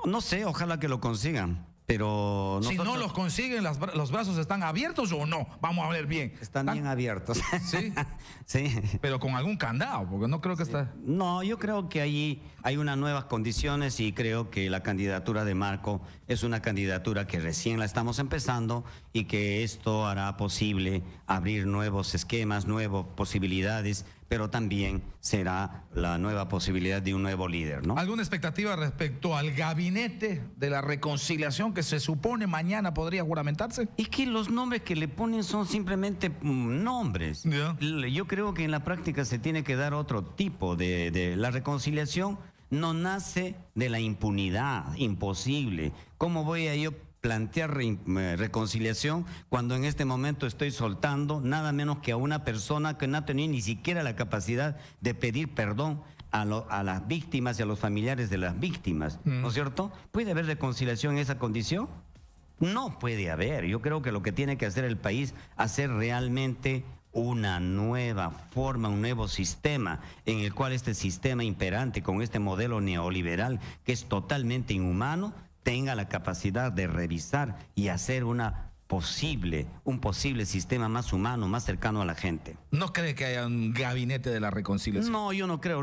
No sé, ojalá que lo consigan. Pero si no los consiguen, ¿los brazos están abiertos o no? Vamos a ver bien. Están bien abiertos. ¿Sí? Sí. Pero con algún candado, porque no creo que está... No, yo creo que ahí hay unas nuevas condiciones y creo que la candidatura de Marco es una candidatura que recién la estamos empezando y que esto hará posible abrir nuevos esquemas, nuevas posibilidades, pero también será la nueva posibilidad de un nuevo líder, ¿no? ¿Alguna expectativa respecto al gabinete de la reconciliación que se supone mañana podría juramentarse? Es que los nombres que le ponen son simplemente nombres. Yeah. Yo creo que en la práctica se tiene que dar otro tipo de la reconciliación. No nace de la impunidad, imposible. ¿Cómo voy a yo plantear reconciliación cuando en este momento estoy soltando nada menos que a una persona que no ha tenido ni siquiera la capacidad de pedir perdón a las víctimas y a los familiares de las víctimas? ¿No es cierto? ¿Puede haber reconciliación en esa condición? No puede haber. Yo creo que lo que tiene que hacer el país, hacer realmente una nueva forma, un nuevo sistema en el cual este sistema imperante con este modelo neoliberal que es totalmente inhumano tenga la capacidad de revisar y hacer un posible sistema más humano, más cercano a la gente. ¿No cree que haya un gabinete de la reconciliación? No, yo no creo.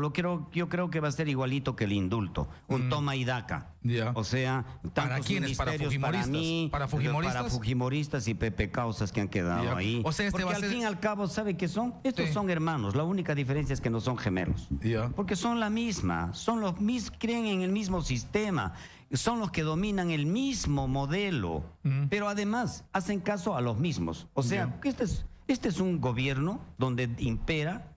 Yo creo que va a ser igualito que el indulto, un toma y daca. Yeah. O sea, ¿para quiénes? ¿Para fujimoristas? Para mí, ¿Para fujimoristas? Para fujimoristas y Pepe Causas que han quedado ahí. O sea, porque al fin y al cabo, ¿sabe qué son? Estos son hermanos. La única diferencia es que no son gemelos. Porque son la misma, son los mismos, creen en el mismo sistema, son los que dominan el mismo modelo, pero además hacen caso a los mismos. O sea, este es un gobierno donde impera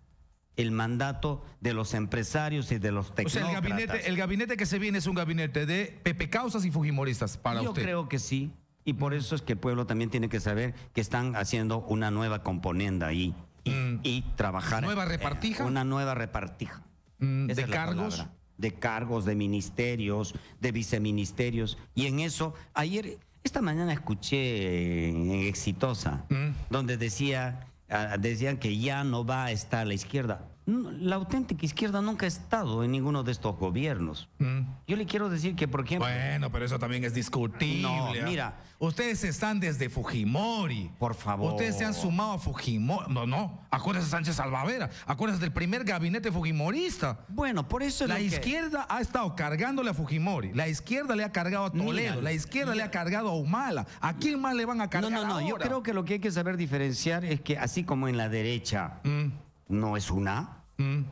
el mandato de los empresarios y de los tecnócratas. O sea, el gabinete que se viene es un gabinete de Pepe Causas y fujimoristas para usted. Yo creo que sí, y por eso es que el pueblo también tiene que saber que están haciendo una nueva componenda ahí y trabajar. ¿Nueva repartija? Una nueva repartija. ¿De cargos? De cargos, de ministerios, de viceministerios. Y en eso, esta mañana escuché en Exitosa, donde decían que ya no va a estar la izquierda. La auténtica izquierda nunca ha estado en ninguno de estos gobiernos. Yo le quiero decir que, por ejemplo... Bueno, pero eso también es discutible. No, mira... Ustedes están desde Fujimori. Por favor. Ustedes se han sumado a Fujimori. No. Acuérdese Sánchez Salvadera. Acuérdese del primer gabinete fujimorista. Bueno, por eso... La izquierda ha estado cargándole a Fujimori. La izquierda le ha cargado a Toledo. La izquierda le ha cargado a Humala. ¿A quién más le van a cargar ahora? Yo creo que lo que hay que saber diferenciar es que así como en la derecha no es una...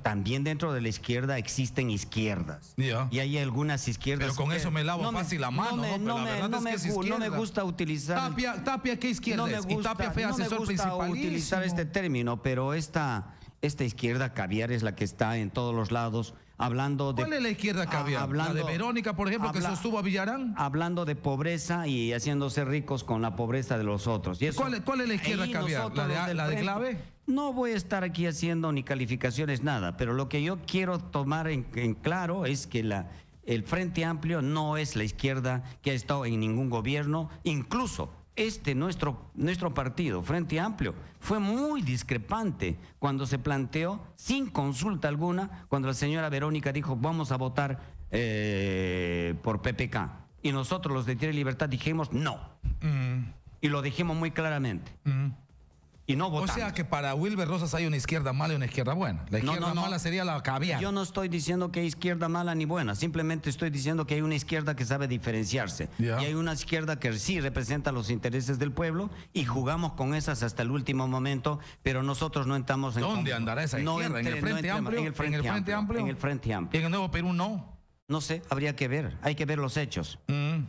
También dentro de la izquierda existen izquierdas. Y hay algunas izquierdas. Pero con eso me lavo fácil la mano. No me gusta utilizar. Tapia, ¿qué izquierda es? Y Tapia fue asesor principalísimo. No me gusta utilizar este término, pero esta izquierda caviar es la que está en todos los lados. Hablando de, ¿cuál es la izquierda caviar? ¿La de Verónica, por ejemplo, que sostuvo a Villarán? Hablando de pobreza y haciéndose ricos con la pobreza de los otros. Y eso, ¿Cuál es la izquierda caviar? ¿La de Clave? No voy a estar aquí haciendo ni calificaciones, nada, pero lo que yo quiero tomar en claro es que el Frente Amplio no es la izquierda que ha estado en ningún gobierno, incluso nuestro partido, Frente Amplio, fue muy discrepante cuando se planteó, sin consulta alguna, cuando la señora Verónica dijo, vamos a votar por PPK. Y nosotros, los de Tierra y Libertad, dijimos no. Y lo dijimos muy claramente. Y no votamos. O sea que para Wilber Rosas hay una izquierda mala y una izquierda buena. La izquierda mala sería la caviar. Yo no estoy diciendo que hay izquierda mala ni buena. Simplemente estoy diciendo que hay una izquierda que sabe diferenciarse. Y hay una izquierda que sí representa los intereses del pueblo y jugamos con esas hasta el último momento, pero nosotros no entramos en... ¿Dónde andará esa izquierda? ¿En el Frente Amplio? En el Frente Amplio. En el Frente Amplio. ¿En el Nuevo Perú no? No sé, habría que ver. Hay que ver los hechos.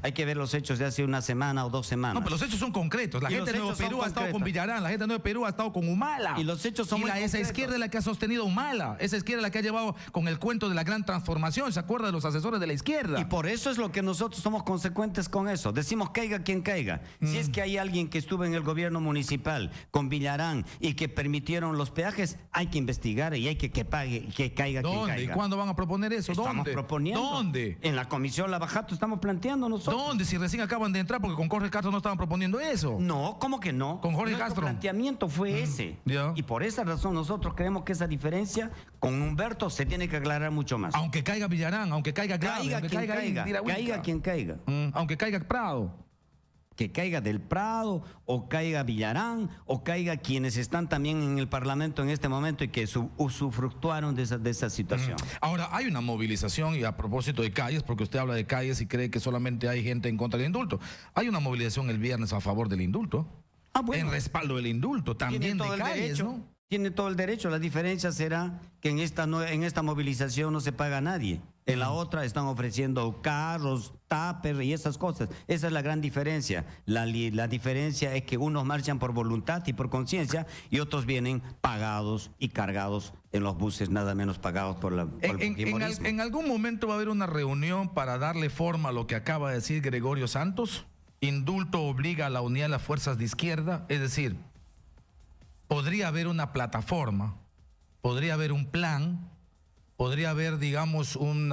Hay que ver los hechos de hace una semana o 2 semanas. No, pero los hechos son concretos. La gente de Nuevo Perú ha estado con Villarán, la gente de Nuevo Perú ha estado con Humala. Y los hechos son muy concretos. Esa izquierda es la que ha sostenido Humala. Esa izquierda es la que ha llevado con el cuento de la gran transformación. ¿Se acuerda de los asesores de la izquierda? Y por eso es lo que nosotros somos consecuentes con eso. Decimos caiga quien caiga. Si es que hay alguien que estuvo en el gobierno municipal con Villarán y que permitieron los peajes, hay que investigar y hay que pague, que caiga quien caiga. ¿Y cuándo van a proponer eso? Estamos proponiendo. ¿Dónde? En la comisión Lavajato estamos planteando nosotros. ¿Dónde? Si recién acaban de entrar, porque con Jorge Castro no estaban proponiendo eso. No, ¿cómo que no? Con Jorge Nuestro Castro. planteamiento fue ese. Ya. Y por esa razón nosotros creemos que esa diferencia con Humberto se tiene que aclarar mucho más. Aunque caiga Villarán, aunque caiga Clave, Caiga aunque quien caiga, Indira caiga Huica. quien caiga. Aunque caiga Prado. Que caiga del Prado, o caiga Villarán, o caiga quienes están también en el Parlamento en este momento y que usufructuaron de esa situación. Ahora, hay una movilización, y a propósito de calles, porque usted habla de calles y cree que solamente hay gente en contra del indulto. Hay una movilización el viernes a favor del indulto. Bueno. En respaldo del indulto, también de calles, derecho, ¿no? Tiene todo el derecho. La diferencia será que en esta movilización no se paga a nadie. En la otra están ofreciendo carros, tupper y esas cosas. Esa es la gran diferencia. La diferencia es que unos marchan por voluntad y por conciencia y otros vienen pagados y cargados en los buses, nada menos pagados por el fujimorismo. ¿En algún momento va a haber una reunión para darle forma a lo que acaba de decir Gregorio Santos? Indulto obliga a la unidad de las fuerzas de izquierda, es decir, podría haber una plataforma, podría haber un plan, podría haber, digamos, un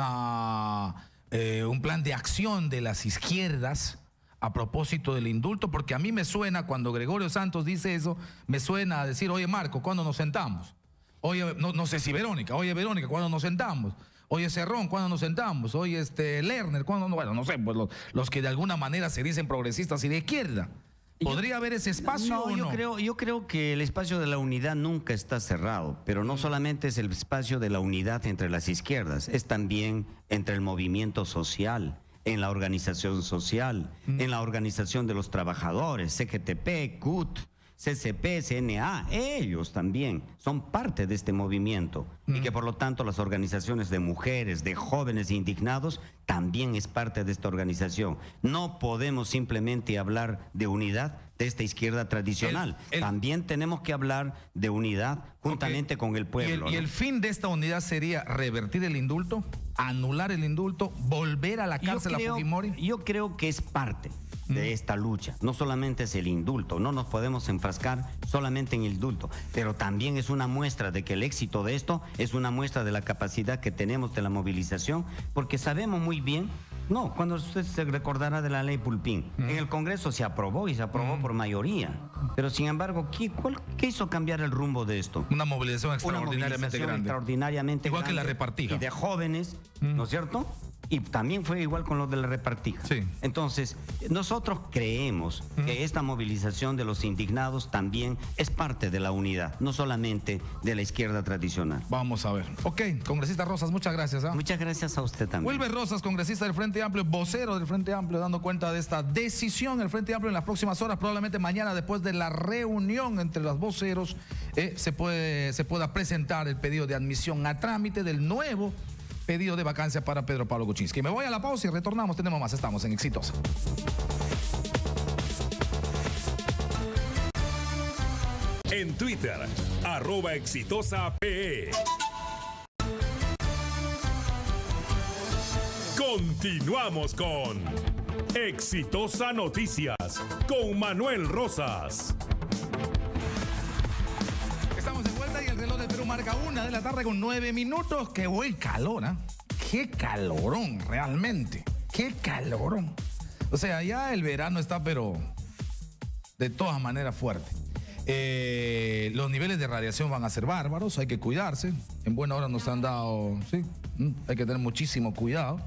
plan de acción de las izquierdas a propósito del indulto, porque a mí me suena, cuando Gregorio Santos dice eso, me suena a decir, oye Marco, ¿cuándo nos sentamos? Oye, no sé si Verónica, oye Verónica, ¿cuándo nos sentamos? Oye Cerrón, ¿cuándo nos sentamos? Oye Lerner, ¿cuándo? Bueno, no sé, pues los que de alguna manera se dicen progresistas y de izquierda. ¿Podría haber ese espacio o no? Yo creo que el espacio de la unidad nunca está cerrado, pero no solamente es el espacio de la unidad entre las izquierdas, es también entre el movimiento social, en la organización social, en la organización de los trabajadores, CGTP, CUT, CCP, CNA, ellos también son parte de este movimiento y que por lo tanto las organizaciones de mujeres, de jóvenes indignados también es parte de esta organización. No podemos simplemente hablar de unidad de esta izquierda tradicional. También tenemos que hablar de unidad juntamente con el pueblo. ¿Y el fin de esta unidad sería revertir el indulto, anular el indulto, volver a la cárcel a Fujimori? Yo creo que es parte de esta lucha. No solamente es el indulto, no nos podemos enfrascar solamente en el indulto, pero también es una muestra de que el éxito de esto es una muestra de la capacidad que tenemos de la movilización, porque sabemos muy bien, cuando usted se recordará de la ley Pulpín, en el Congreso se aprobó y se aprobó por mayoría, pero sin embargo, ¿qué hizo cambiar el rumbo de esto? Una movilización extraordinariamente grande. Igual que la repartija. Y de jóvenes, ¿no es cierto? Y también fue igual con lo de la repartija. Sí. Entonces, nosotros creemos que esta movilización de los indignados también es parte de la unidad, no solamente de la izquierda tradicional. Vamos a ver. Ok, congresista Rosas, muchas gracias. Muchas gracias a usted también. Wilber Rosas, congresista del Frente Amplio, vocero del Frente Amplio, dando cuenta de esta decisión. El Frente Amplio en las próximas horas, probablemente mañana, después de la reunión entre los voceros, se pueda presentar el pedido de admisión a trámite del nuevo pedido de vacancia para Pedro Pablo Kuczynski. Me voy a la pausa y retornamos. Tenemos más. Estamos en Exitosa. En Twitter, @ExitosaPE. Continuamos con Exitosa Noticias con Manuel Rosas. Estamos de vuelta y el reloj del Perú marca 1 de la tarde con 9 minutos. Qué buen calor, ¿eh? Qué calorón, realmente. Qué calorón. O sea, ya el verano está, pero de todas maneras fuerte. Los niveles de radiación van a ser bárbaros, hay que cuidarse. En buena hora nos han dado, sí, hay que tener muchísimo cuidado.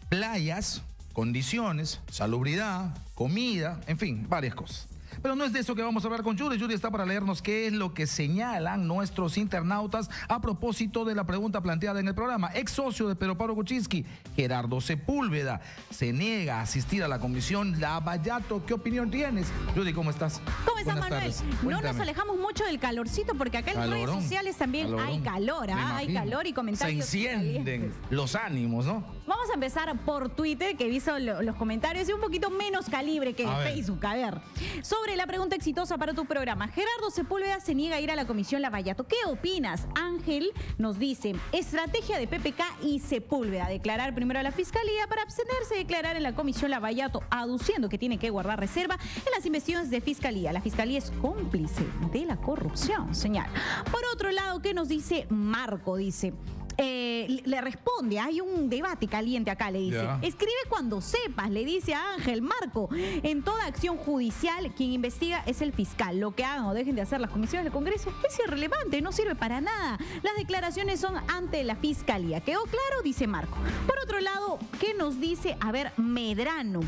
Playas, condiciones, salubridad, comida, en fin, varias cosas. Pero no es de eso que vamos a hablar con Yuri. Yuri está para leernos qué es lo que señalan nuestros internautas a propósito de la pregunta planteada en el programa. Ex socio de Pedro Pablo Kuczynski, Gerardo Sepúlveda, se niega a asistir a la comisión Lavallato. ¿Qué opinión tienes? Yuri, ¿cómo estás? ¿Cómo estás, Manuel? No nos alejamos mucho del calorcito porque acá en las redes sociales también hay calor, hay calor y comentarios. Se encienden los ánimos, ¿no? Vamos a empezar por Twitter, que he visto los comentarios y un poquito menos calibre que Facebook. A ver, sobre la pregunta exitosa para tu programa. Gerardo Sepúlveda se niega a ir a la comisión Lavallato. ¿Qué opinas? Ángel nos dice, estrategia de PPK y Sepúlveda, declarar primero a la Fiscalía para abstenerse de declarar en la comisión Lavallato, aduciendo que tiene que guardar reserva en las investigaciones de Fiscalía. La Fiscalía es cómplice de la corrupción, señal. Por otro lado, ¿qué nos dice Marco? Dice, le responde, hay un debate caliente acá, le dice, escribe cuando sepas, le dice a Ángel Marco, en toda acción judicial quien investiga es el fiscal, lo que hagan o dejen de hacer las comisiones del Congreso es irrelevante, no sirve para nada, las declaraciones son ante la fiscalía, ¿quedó claro? Dice Marco. Por otro lado, ¿qué nos dice? A ver, Medrano.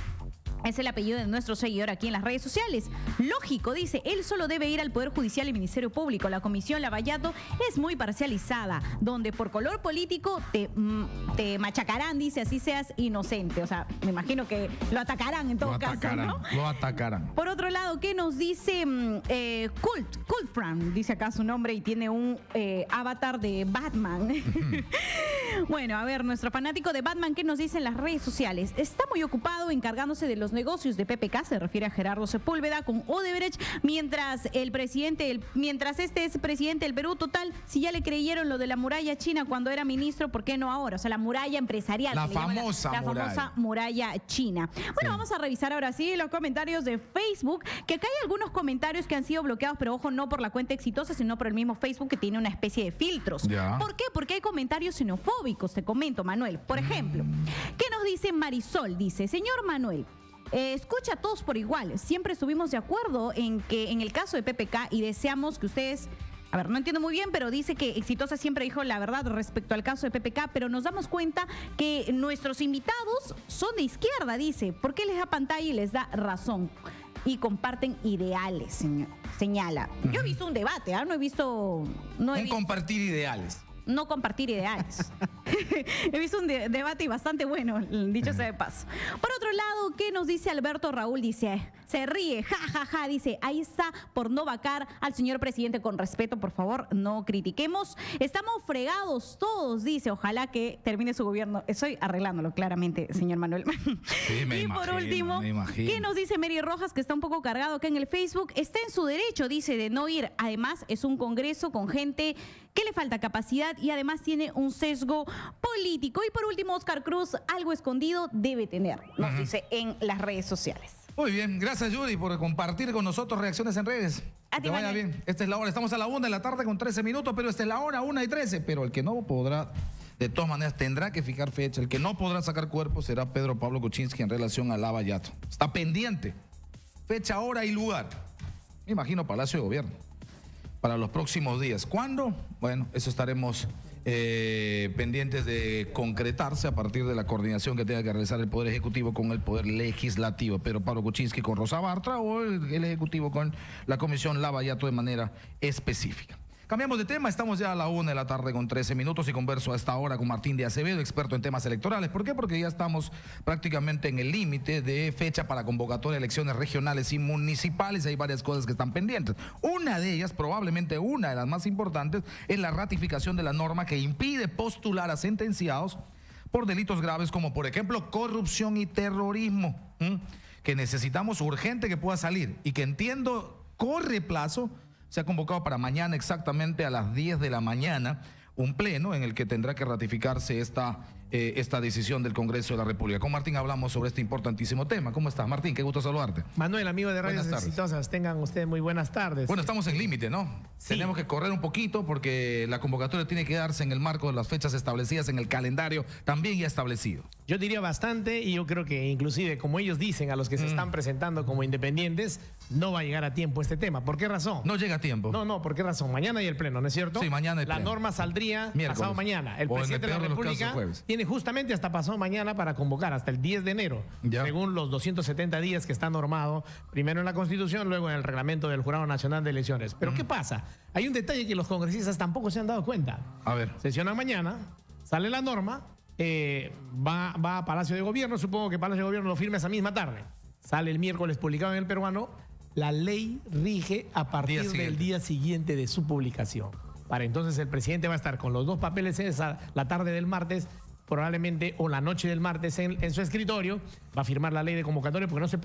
Es el apellido de nuestro seguidor aquí en las redes sociales. Lógico, dice, él solo debe ir al Poder Judicial y Ministerio Público. La Comisión Lavallato es muy parcializada, donde por color político te machacarán, dice, así seas inocente. O sea, me imagino que lo atacarán en todo caso, ¿no? Lo atacarán. Por otro lado, ¿qué nos dice Cultfran? Dice acá su nombre y tiene un avatar de Batman. Bueno, a ver, nuestro fanático de Batman, ¿qué nos dice en las redes sociales? Está muy ocupado encargándose de los negocios de PPK, se refiere a Gerardo Sepúlveda con Odebrecht, mientras este es presidente del Perú. Total, si ya le creyeron lo de la muralla china cuando era ministro, ¿por qué no ahora? O sea, la muralla empresarial. La famosa muralla china. Bueno, vamos a revisar ahora sí los comentarios de Facebook, que acá hay algunos comentarios que han sido bloqueados, pero ojo, no por la cuenta Exitosa, sino por el mismo Facebook, que tiene una especie de filtros. ¿Por qué? Porque hay comentarios xenofóbicos, te comento, Manuel. Por ejemplo, ¿qué nos dice Marisol? Dice, señor Manuel, escucha a todos por igual. Siempre estuvimos de acuerdo en que en el caso de PPK y deseamos que ustedes... A ver, no entiendo muy bien, pero dice que Exitosa siempre dijo la verdad respecto al caso de PPK, pero nos damos cuenta que nuestros invitados son de izquierda, dice. ¿Por qué les da pantalla y les da razón? Y comparten ideales, señala. Yo he visto un debate, ¿ah? No he visto... compartir ideales. No compartir ideales. He visto un debate bastante bueno, dicho sea de paso. Por otro lado, ¿qué nos dice Alberto Raúl? Dice, se ríe, ja, dice, ahí está por no vacar al señor presidente con respeto, por favor, no critiquemos. Estamos fregados todos, dice, ojalá que termine su gobierno. Estoy arreglándolo claramente, señor Manuel. Sí, me imagino, por último, ¿qué nos dice Mary Rojas, que está un poco cargado acá en el Facebook? Está en su derecho, dice, de no ir. Además, es un congreso con gente que le falta capacidad y además tiene un sesgo político. Y por último, Oscar Cruz, algo escondido debe tener, nos dice en las redes sociales. Muy bien, gracias Yuri por compartir con nosotros reacciones en redes. Que te vaya bien. Esta es la hora, estamos a la 1 de la tarde con 13 minutos, pero esta es la hora 1:13. Pero el que no podrá, de todas maneras, tendrá que fijar fecha. El que no podrá sacar cuerpo será Pedro Pablo Kuczynski en relación a Lavallato. Está pendiente. Fecha, hora y lugar. Me imagino Palacio de Gobierno. Para los próximos días. ¿Cuándo? Bueno, eso estaremos pendientes de concretarse a partir de la coordinación que tenga que realizar el Poder Ejecutivo con el Poder Legislativo. Pero Pablo Kuczynski con Rosa Bartra o el Ejecutivo con la Comisión Lavallato de manera específica. Cambiamos de tema, estamos ya a la 1 de la tarde con 13 minutos y converso a esta hora con Martín de Acevedo, experto en temas electorales. ¿Por qué? Porque ya estamos prácticamente en el límite de fecha para convocatoria de elecciones regionales y municipales. Hay varias cosas que están pendientes. Una de ellas, probablemente una de las más importantes, es la ratificación de la norma que impide postular a sentenciados por delitos graves como, por ejemplo, corrupción y terrorismo, que necesitamos urgente que pueda salir y que entiendo corre plazo. Se ha convocado para mañana exactamente a las 10 de la mañana un pleno en el que tendrá que ratificarse esta decisión del Congreso de la República. Con Martín hablamos sobre este importantísimo tema. ¿Cómo estás, Martín? Qué gusto saludarte. Manuel, amigo de Radios Exitosas, tengan ustedes muy buenas tardes. Bueno, estamos en límite, ¿no? Sí. Tenemos que correr un poquito porque la convocatoria tiene que darse en el marco de las fechas establecidas en el calendario también ya establecido. Yo diría bastante, y yo creo que inclusive, como ellos dicen, a los que se están presentando como independientes, no va a llegar a tiempo este tema. ¿Por qué razón? No llega a tiempo. No, ¿por qué razón? Mañana hay el pleno, ¿no es cierto? Sí, mañana hay pleno. La norma saldría pasado mañana. El presidente de la República tiene justamente hasta pasado mañana para convocar, hasta el 10 de enero, según los 270 días que está normado, primero en la Constitución, luego en el reglamento del Jurado Nacional de Elecciones. Pero ¿qué pasa? Hay un detalle que los congresistas tampoco se han dado cuenta. A ver. Sesionan mañana, sale la norma, va a Palacio de Gobierno, supongo que Palacio de Gobierno lo firma esa misma tarde. Sale el miércoles publicado en El Peruano, la ley rige a partir del día siguiente de su publicación. Para entonces el presidente va a estar con los dos papeles la tarde del martes probablemente o la noche del martes en su escritorio, va a firmar la ley de convocatoria porque no se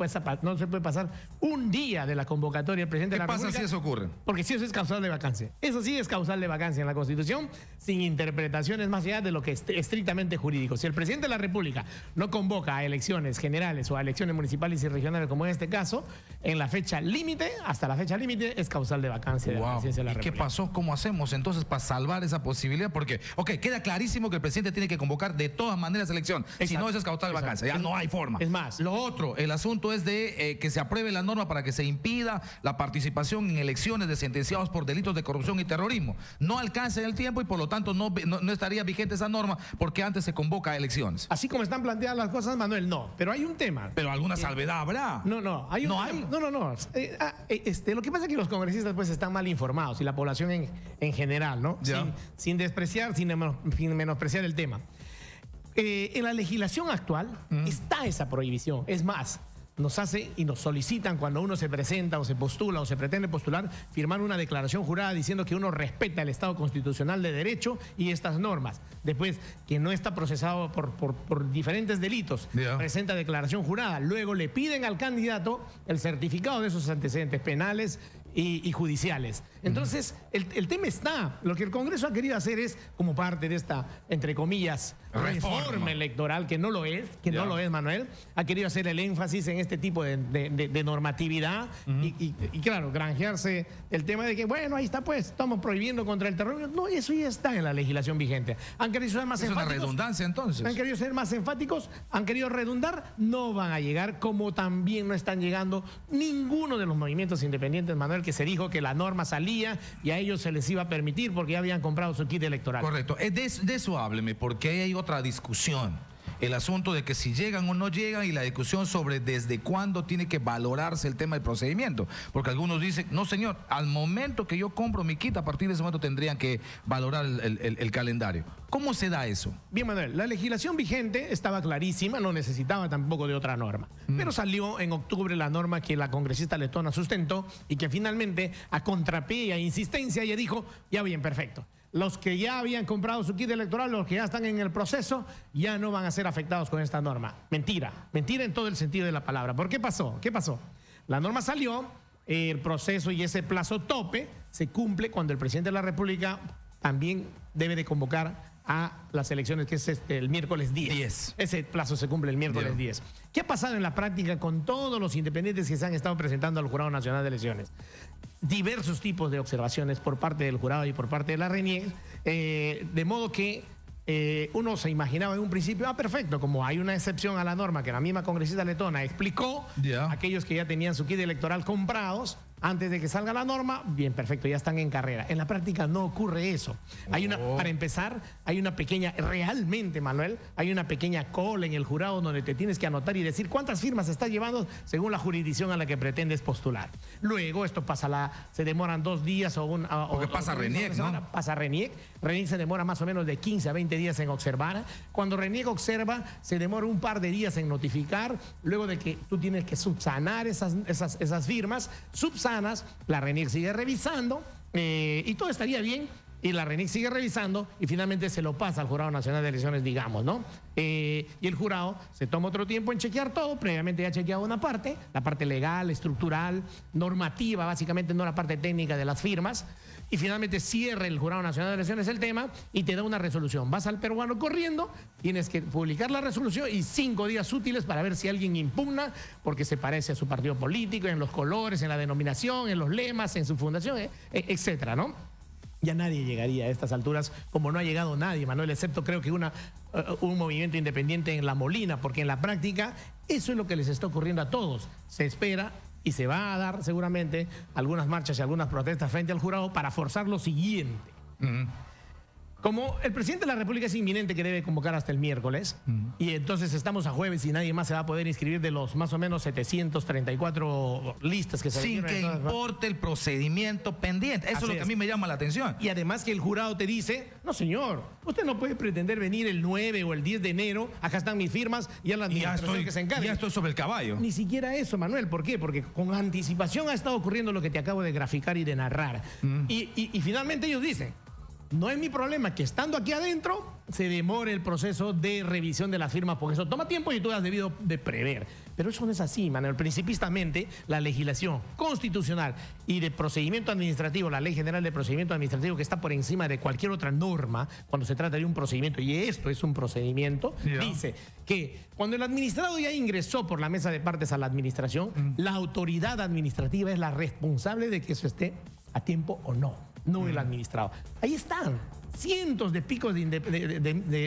puede pasar un día de la convocatoria del presidente de la República. ¿Qué pasa si eso ocurre? Porque si eso es causal de vacancia. Eso sí es causal de vacancia en la Constitución, sin interpretaciones más allá de lo que es estrictamente jurídico. Si el presidente de la República no convoca a elecciones generales o a elecciones municipales y regionales, como en este caso, en la fecha límite, hasta la fecha límite, es causal de vacancia de la presidencia de la ¿Y República. qué pasó? ¿Cómo hacemos entonces para salvar esa posibilidad? Porque, queda clarísimo que el presidente tiene que convocar de todas maneras elección. Si no, eso es causal de vacancia. Ya no hay forma. Es más, lo otro, el asunto es de que se apruebe la norma para que se impida la participación en elecciones de sentenciados por delitos de corrupción y terrorismo. No alcanza el tiempo y por lo tanto no estaría vigente esa norma porque antes se convoca a elecciones. Así como están planteadas las cosas, Manuel, no. Pero hay un tema. Pero alguna salvedad habrá. No. No. Lo que pasa es que los congresistas pues están mal informados y la población en general, ¿no? Sin despreciar, sin menospreciar el tema. En la legislación actual está esa prohibición. Es más, nos hace y nos solicitan cuando uno se presenta o se postula o se pretende postular, firmar una declaración jurada diciendo que uno respeta el Estado constitucional de derecho y estas normas. Después, que no está procesado por diferentes delitos, presenta declaración jurada. Luego le piden al candidato el certificado de esos antecedentes penales y judiciales. Entonces, el tema está. Lo que el Congreso ha querido hacer es, como parte de esta, entre comillas, reforma electoral, que no lo es, Manuel, ha querido hacer el énfasis en este tipo de normatividad y claro, granjearse el tema de que, bueno, ahí está pues, estamos prohibiendo contra el terrorismo. No, eso ya está en la legislación vigente. Han querido ser más enfáticos. Es una redundancia entonces. Han querido ser más enfáticos, han querido redundar, no van a llegar, como también no están llegando ninguno de los movimientos independientes, Manuel, que se dijo que la norma salía y a ellos se les iba a permitir porque ya habían comprado su kit electoral. Correcto. De eso hábleme, porque hay otra discusión. El asunto de que si llegan o no llegan y la discusión sobre desde cuándo tiene que valorarse el tema del procedimiento. Porque algunos dicen, no señor, al momento que yo compro mi kit, a partir de ese momento tendrían que valorar el calendario. ¿Cómo se da eso? Bien, Manuel, la legislación vigente estaba clarísima, no necesitaba tampoco de otra norma. Pero salió en octubre la norma que la congresista letona sustentó y que finalmente, a contrapié y a insistencia, ella dijo, ya bien, perfecto. Los que ya habían comprado su kit electoral, los que ya están en el proceso, ya no van a ser afectados con esta norma. Mentira en todo el sentido de la palabra. ¿Por qué pasó? La norma salió, el proceso y ese plazo tope se cumple cuando el presidente de la República también debe de convocar a las elecciones, que es el miércoles 10. Ese plazo se cumple el miércoles 10. ¿Qué ha pasado en la práctica con todos los independientes que se han estado presentando al Jurado Nacional de Elecciones? Diversos tipos de observaciones por parte del jurado y por parte de la RENIEC, de modo que uno se imaginaba en un principio, perfecto, como hay una excepción a la norma que la misma congresista letona explicó, aquellos que ya tenían su kit electoral comprados antes de que salga la norma, bien, perfecto, ya están en carrera. En la práctica no ocurre eso. Para empezar, hay una pequeña, realmente, Manuel, hay una pequeña cola en el jurado donde te tienes que anotar y decir cuántas firmas estás llevando según la jurisdicción a la que pretendes postular. Luego esto pasa, se demoran 2 días porque pasa RENIEC, ¿no? Pasa RENIEC. RENIEC se demora más o menos de 15 a 20 días en observar. Cuando RENIEC observa, se demora un par de días en notificar. Luego de que tú tienes que subsanar esas firmas, la RENIEC sigue revisando y todo estaría bien. Y la RENIEC sigue revisando y finalmente se lo pasa al Jurado Nacional de Elecciones, digamos, ¿no? Y el jurado se toma otro tiempo en chequear todo, previamente ya ha chequeado una parte, la parte legal, estructural, normativa, básicamente no la parte técnica de las firmas, y finalmente cierra el Jurado Nacional de Elecciones el tema y te da una resolución. Vas al peruano corriendo, tienes que publicar la resolución y 5 días útiles para ver si alguien impugna porque se parece a su partido político, en los colores, en la denominación, en los lemas, en su fundación, etcétera, ¿no? Ya nadie llegaría a estas alturas, como no ha llegado nadie, Manuel, excepto creo que un movimiento independiente en La Molina, porque en la práctica eso es lo que les está ocurriendo a todos. Se espera y se va a dar seguramente algunas marchas y algunas protestas frente al jurado para forzar lo siguiente. Como el presidente de la República es inminente que debe convocar hasta el miércoles, y entonces estamos a jueves y nadie más se va a poder inscribir de los más o menos 734 listas que se sin que importe el procedimiento pendiente. Eso es lo que a mí me llama la atención. Y además que el jurado te dice, no señor, usted no puede pretender venir el 9 o el 10 de enero, acá están mis firmas y a la administración que se encargue. Ya estoy sobre el caballo. Ni siquiera eso, Manuel. ¿Por qué? Porque con anticipación ha estado ocurriendo lo que te acabo de graficar y de narrar. Y finalmente ellos dicen, no es mi problema que estando aquí adentro se demore el proceso de revisión de las firmas, porque eso toma tiempo y tú has debido de prever. Pero eso no es así, Manuel. Principistamente, la legislación constitucional y de procedimiento administrativo, la Ley General de Procedimiento Administrativo, que está por encima de cualquier otra norma cuando se trata de un procedimiento, y esto es un procedimiento, dice que cuando el administrado ya ingresó por la mesa de partes a la administración, la autoridad administrativa es la responsable de que eso esté a tiempo o no el administrado. Ahí están cientos de picos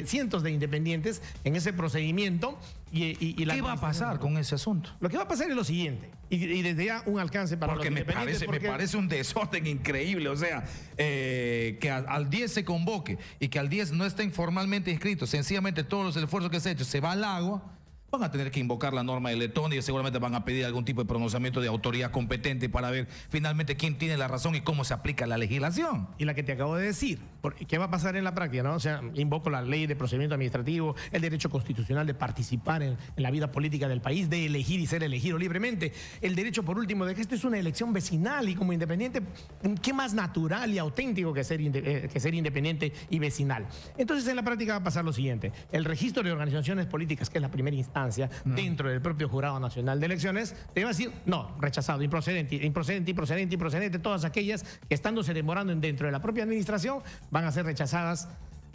cientos de independientes en ese procedimiento. ¿Qué va a pasar con ese asunto? Lo que va a pasar es lo siguiente, y desde ya un alcance para los independientes. Me parece un desorden increíble, o sea, que al 10 se convoque y que al 10 no estén formalmente inscritos, sencillamente todos los esfuerzos que se ha hecho se va al agua. Van a tener que invocar la norma de Letón y seguramente van a pedir algún tipo de pronunciamiento de autoridad competente para ver finalmente quién tiene la razón y cómo se aplica la legislación. Y la que te acabo de decir, ¿qué va a pasar en la práctica, no? O sea, invoco la ley de procedimiento administrativo, el derecho constitucional de participar en la vida política del país, de elegir y ser elegido libremente, el derecho, por último, de que esto es una elección vecinal y como independiente, ¿qué más natural y auténtico que ser independiente y vecinal? Entonces, en la práctica va a pasar lo siguiente: el registro de organizaciones políticas, que es la primera instancia dentro del propio Jurado Nacional de Elecciones, te va a decir, no, rechazado, improcedente, todas aquellas que estándose demorando dentro de la propia administración van a ser rechazadas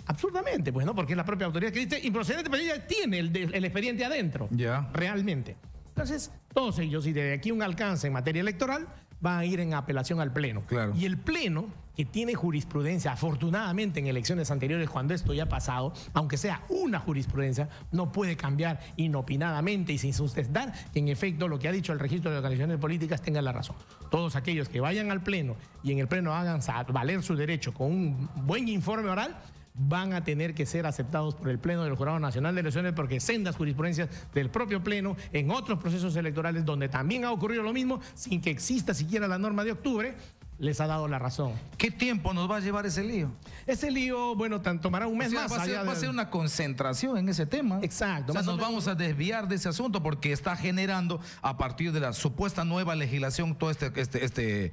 absurdamente, pues, ¿no? Porque es la propia autoridad que dice improcedente, pero ella tiene el expediente adentro, realmente. Entonces, todos ellos, y desde aquí un alcance en materia electoral, van a ir en apelación al Pleno. Claro. Y el Pleno, que tiene jurisprudencia, afortunadamente en elecciones anteriores, cuando esto ya ha pasado, aunque sea una jurisprudencia, no puede cambiar inopinadamente y sin sustentar que en efecto lo que ha dicho el registro de organizaciones políticas tenga la razón. Todos aquellos que vayan al Pleno y en el Pleno hagan valer su derecho con un buen informe oral, van a tener que ser aceptados por el Pleno del Jurado Nacional de Elecciones, porque sendas jurisprudencias del propio Pleno en otros procesos electorales donde también ha ocurrido lo mismo, sin que exista siquiera la norma de octubre, les ha dado la razón. ¿Qué tiempo nos va a llevar ese lío? Ese lío, bueno, tomará un mes más. Va a ser una concentración en ese tema. Exacto. O sea, nos vamos a desviar de ese asunto porque está generando, a partir de la supuesta nueva legislación, todo este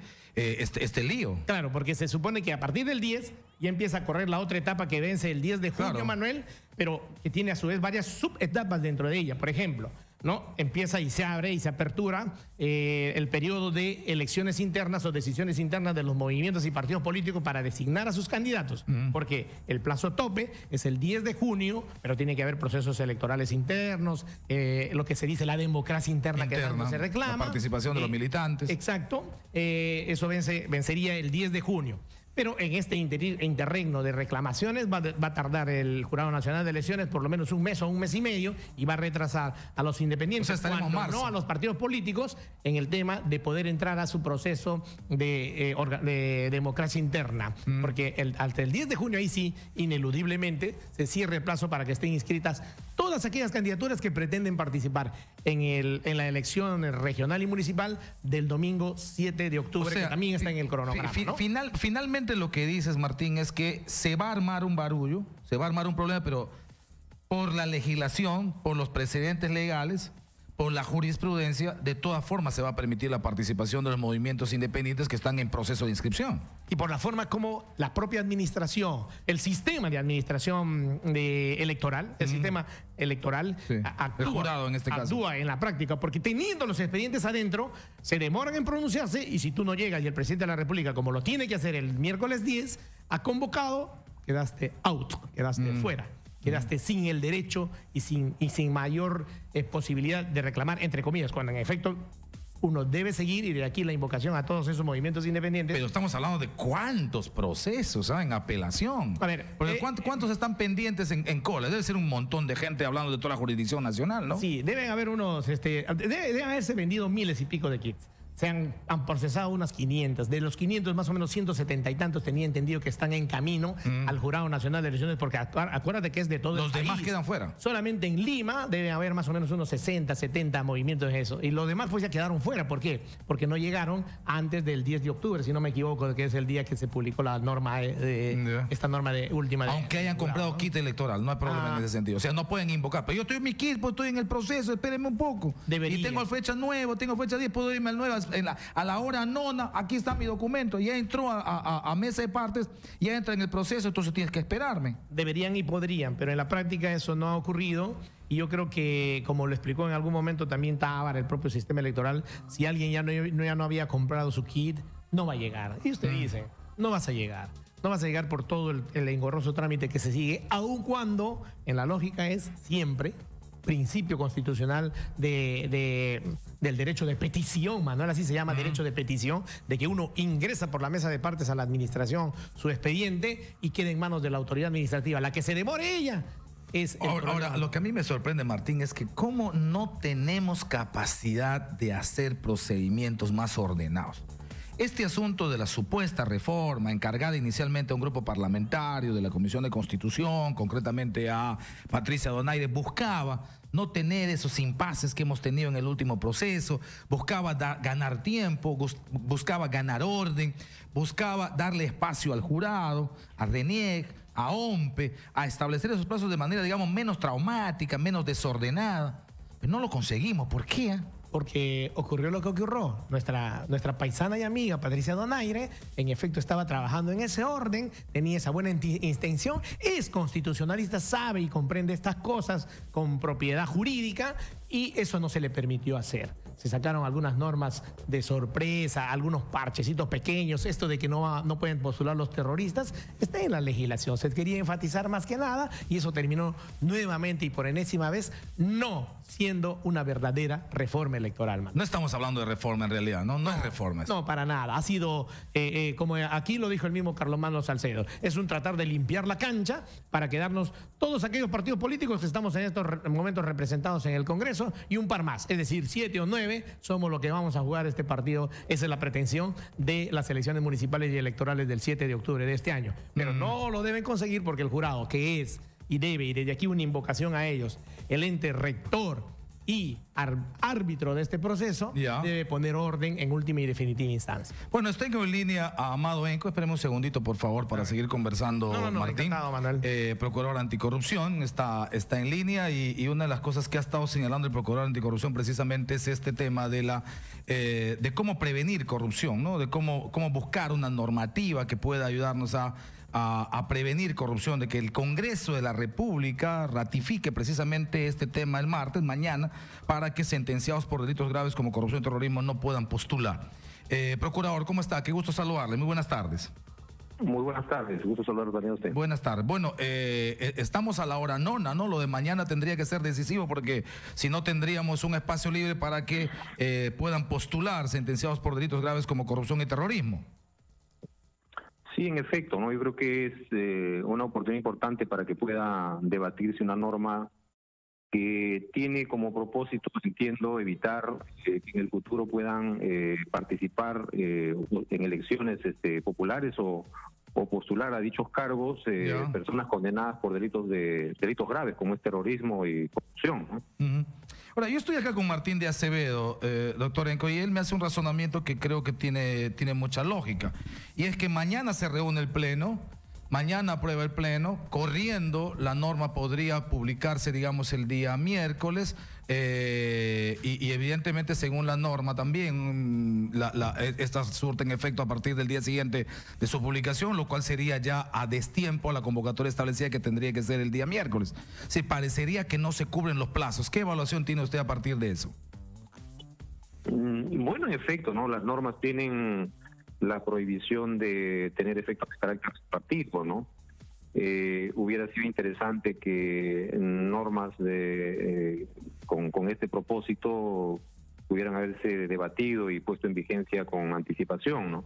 lío. Claro, porque se supone que a partir del 10 ya empieza a correr la otra etapa que vence el 10 de junio, claro, Manuel, pero que tiene a su vez varias subetapas dentro de ella. Por ejemplo, ¿no? Empieza y se abre y se apertura el periodo de elecciones internas o decisiones internas de los movimientos y partidos políticos para designar a sus candidatos, porque el plazo tope es el 10 de junio, pero tiene que haber procesos electorales internos, lo que se dice la democracia interna que tanto se reclama. La participación de los militantes. Exacto, eso vencería el 10 de junio. Pero en este interregno de reclamaciones va a tardar el Jurado Nacional de Elecciones por lo menos un mes o un mes y medio, y va a retrasar a los independientes, o sea, no a los partidos políticos, en el tema de poder entrar a su proceso de democracia interna. Porque hasta el 10 de junio ahí sí, ineludiblemente, se cierra el plazo para que estén inscritas todas aquellas candidaturas que pretenden participar en la elección regional y municipal del domingo 7 de octubre, o sea, que también está en el cronograma, ¿no? Finalmente lo que dices, Martín, es que se va a armar un barullo, se va a armar un problema, pero por la legislación, por los precedentes legales, por la jurisprudencia, de todas formas se va a permitir la participación de los movimientos independientes que están en proceso de inscripción. Y por la forma como la propia administración, el sistema de administración electoral, el sistema electoral, el jurado en este caso, actúa en la práctica, porque teniendo los expedientes adentro, se demoran en pronunciarse, y si tú no llegas y el presidente de la República, como lo tiene que hacer el miércoles 10, ha convocado, quedaste out, quedaste fuera. Quedaste sin el derecho y sin mayor posibilidad de reclamar, entre comillas, cuando en efecto uno debe seguir, y de aquí la invocación a todos esos movimientos independientes. Pero estamos hablando de cuántos procesos en apelación. A ver, ¿cuántos están pendientes en cola? Debe ser un montón de gente hablando de toda la jurisdicción nacional, ¿no? Sí, deben haber deben haberse vendido miles y pico de kits. Se han procesado unas 500. De los 500, más o menos 170 y tantos tenía entendido que están en camino al Jurado Nacional de Elecciones, porque acuérdate que es de todo el país. Los demás quedan fuera. Solamente en Lima deben haber más o menos unos 60, 70 movimientos de eso. Y los demás pues ya quedaron fuera. ¿Por qué? Porque no llegaron antes del 10 de octubre, si no me equivoco, que es el día que se publicó la norma esta norma última. Aunque hayan comprado kit electoral, no hay problema en ese sentido. O sea, no pueden invocar. Pero yo estoy en mi kit, pues estoy en el proceso, espérenme un poco. Debería. Y tengo fecha 9, tengo fecha 10, puedo irme al 9 a la hora nona, aquí está mi documento, ya entró a mesa de partes, ya entra en el proceso, entonces tienes que esperarme. Deberían y podrían, pero en la práctica eso no ha ocurrido. Y yo creo que, como lo explicó en algún momento también Tábara, el propio sistema electoral, si alguien ya no había comprado su kit, no va a llegar. Y usted dice, no vas a llegar. No vas a llegar por todo el engorroso trámite que se sigue, aun cuando en la lógica es siempre principio constitucional del derecho de petición, Manuel, así se llama, derecho de petición, de que uno ingresa por la mesa de partes a la administración su expediente y quede en manos de la autoridad administrativa. La que se demore ella es el ahora, lo que a mí me sorprende, Martín, es que cómo no tenemos capacidad de hacer procedimientos más ordenados. Este asunto de la supuesta reforma encargada inicialmente a un grupo parlamentario de la Comisión de Constitución, concretamente a Patricia Donaire, buscaba no tener esos impases que hemos tenido en el último proceso, buscaba ganar tiempo, buscaba ganar orden, buscaba darle espacio al jurado, a RENIEC, a OMPE, a establecer esos plazos de manera, digamos, menos traumática, menos desordenada. Pero no lo conseguimos. ¿Por qué? Porque ocurrió lo que ocurrió. Nuestra paisana y amiga Patricia Donaire, en efecto, estaba trabajando en ese orden, tenía esa buena intención, es constitucionalista, sabe y comprende estas cosas con propiedad jurídica, y eso no se le permitió hacer. Se sacaron algunas normas de sorpresa, algunos parchecitos pequeños, esto de que no pueden postular los terroristas, está en la legislación. Se quería enfatizar más que nada y eso terminó nuevamente y por enésima vez no siendo una verdadera reforma electoral, man. No estamos hablando de reforma en realidad, ¿no? No es reforma. No, para nada. Ha sido, como aquí lo dijo el mismo Carlomagno Salcedo, es un tratar de limpiar la cancha para quedarnos todos aquellos partidos políticos que estamos en estos momentos representados en el Congreso y un par más, es decir, 7 o 9 somos los que vamos a jugar este partido. Esa es la pretensión de las elecciones municipales y electorales del 7 de octubre de este año. Pero no lo deben conseguir porque el jurado, que es y debe, y desde aquí una invocación a ellos, el ente rector y árbitro de este proceso, debe poner orden en última y definitiva instancia. Bueno, tengo en línea a Amado Enco. Esperemos un segundito, por favor, para seguir conversando, Martín. Manuel. Procurador anticorrupción, está en línea y una de las cosas que ha estado señalando el procurador anticorrupción precisamente es este tema de cómo prevenir corrupción, ¿no? De cómo buscar una normativa que pueda ayudarnos a prevenir corrupción, de que el Congreso de la República ratifique precisamente este tema el martes, mañana, para que sentenciados por delitos graves como corrupción y terrorismo no puedan postular. Procurador, ¿cómo está? Qué gusto saludarle. Muy buenas tardes. Muy buenas tardes, gusto saludarlo también a usted. Buenas tardes. Bueno, estamos a la hora nona, ¿no? Lo de mañana tendría que ser decisivo porque si no tendríamos un espacio libre para que puedan postular sentenciados por delitos graves como corrupción y terrorismo. Sí, en efecto, ¿no? Yo creo que es una oportunidad importante para que pueda debatirse una norma que tiene como propósito, entiendo, evitar que en el futuro puedan participar en elecciones populares o postular a dichos cargos personas condenadas por delitos graves como es terrorismo y corrupción, ¿no? Ahora, yo estoy acá con Martín de Acevedo, doctor Enco, y él me hace un razonamiento que creo que tiene mucha lógica. Y es que mañana se reúne el Pleno, mañana aprueba el Pleno, corriendo la norma podría publicarse, digamos, el día miércoles, y evidentemente según la norma también, estas surten efecto a partir del día siguiente de su publicación, lo cual sería ya a destiempo a la convocatoria establecida que tendría que ser el día miércoles. Sí, parecería que no se cubren los plazos. ¿Qué evaluación tiene usted a partir de eso? Bueno, en efecto, ¿no? Las normas tienen la prohibición de tener efectos de carácter retroactivo, ¿no? Hubiera sido interesante que normas con este propósito pudieran haberse debatido y puesto en vigencia con anticipación, ¿no?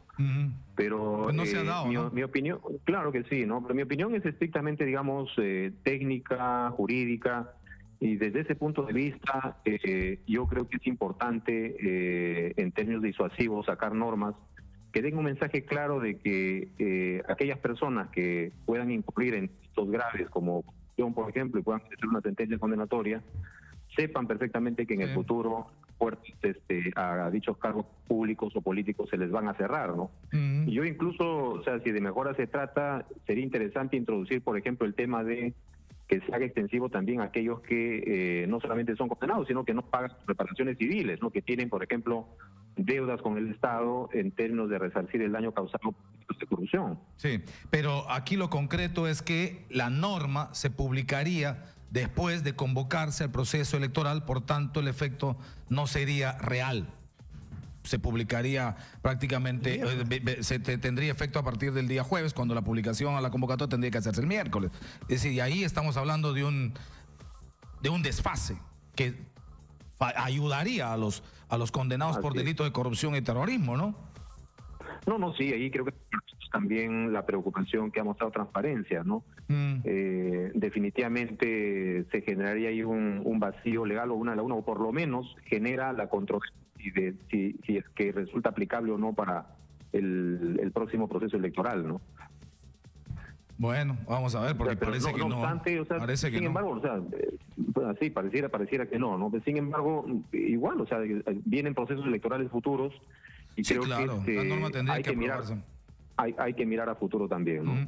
Pero pues no se ha dado, ¿no? Mi opinión, claro que sí, ¿no? Pero mi opinión es estrictamente, digamos, técnica, jurídica, y desde ese punto de vista yo creo que es importante en términos disuasivos sacar normas que den un mensaje claro de que aquellas personas que puedan incurrir en delitos graves como corrupción, por ejemplo, y puedan hacer una sentencia condenatoria, sepan perfectamente que en el futuro puertas a dichos cargos públicos o políticos se les van a cerrar, ¿no? Y yo incluso, o sea, si de mejora se trata, sería interesante introducir, por ejemplo, el tema de que se haga extensivo también a aquellos que no solamente son condenados, sino que no pagan reparaciones civiles, ¿no? Que tienen, por ejemplo, deudas con el Estado en términos de resarcir el daño causado por delitos de corrupción. Sí, pero aquí lo concreto es que la norma se publicaría después de convocarse al proceso electoral, por tanto el efecto no sería real. Se publicaría prácticamente, tendría efecto a partir del día jueves, cuando la publicación a la convocatoria tendría que hacerse el miércoles. Es decir, y ahí estamos hablando de un desfase que ayudaría a los condenados por delitos de corrupción y terrorismo, ¿no? No, sí, ahí creo que también la preocupación que ha mostrado Transparencia, ¿no? Definitivamente se generaría ahí un vacío legal o una laguna, o por lo menos genera la controversia de si es que resulta aplicable o no para el próximo proceso electoral, ¿no? Bueno, vamos a ver, porque parece que no. Obstante, o sea, parece que sin embargo, o sea, sí, pareciera que no. Sin embargo, igual, o sea, vienen procesos electorales futuros y sí, creo claro, que la norma tendría que aprobarse. Hay que mirar a futuro también, ¿no?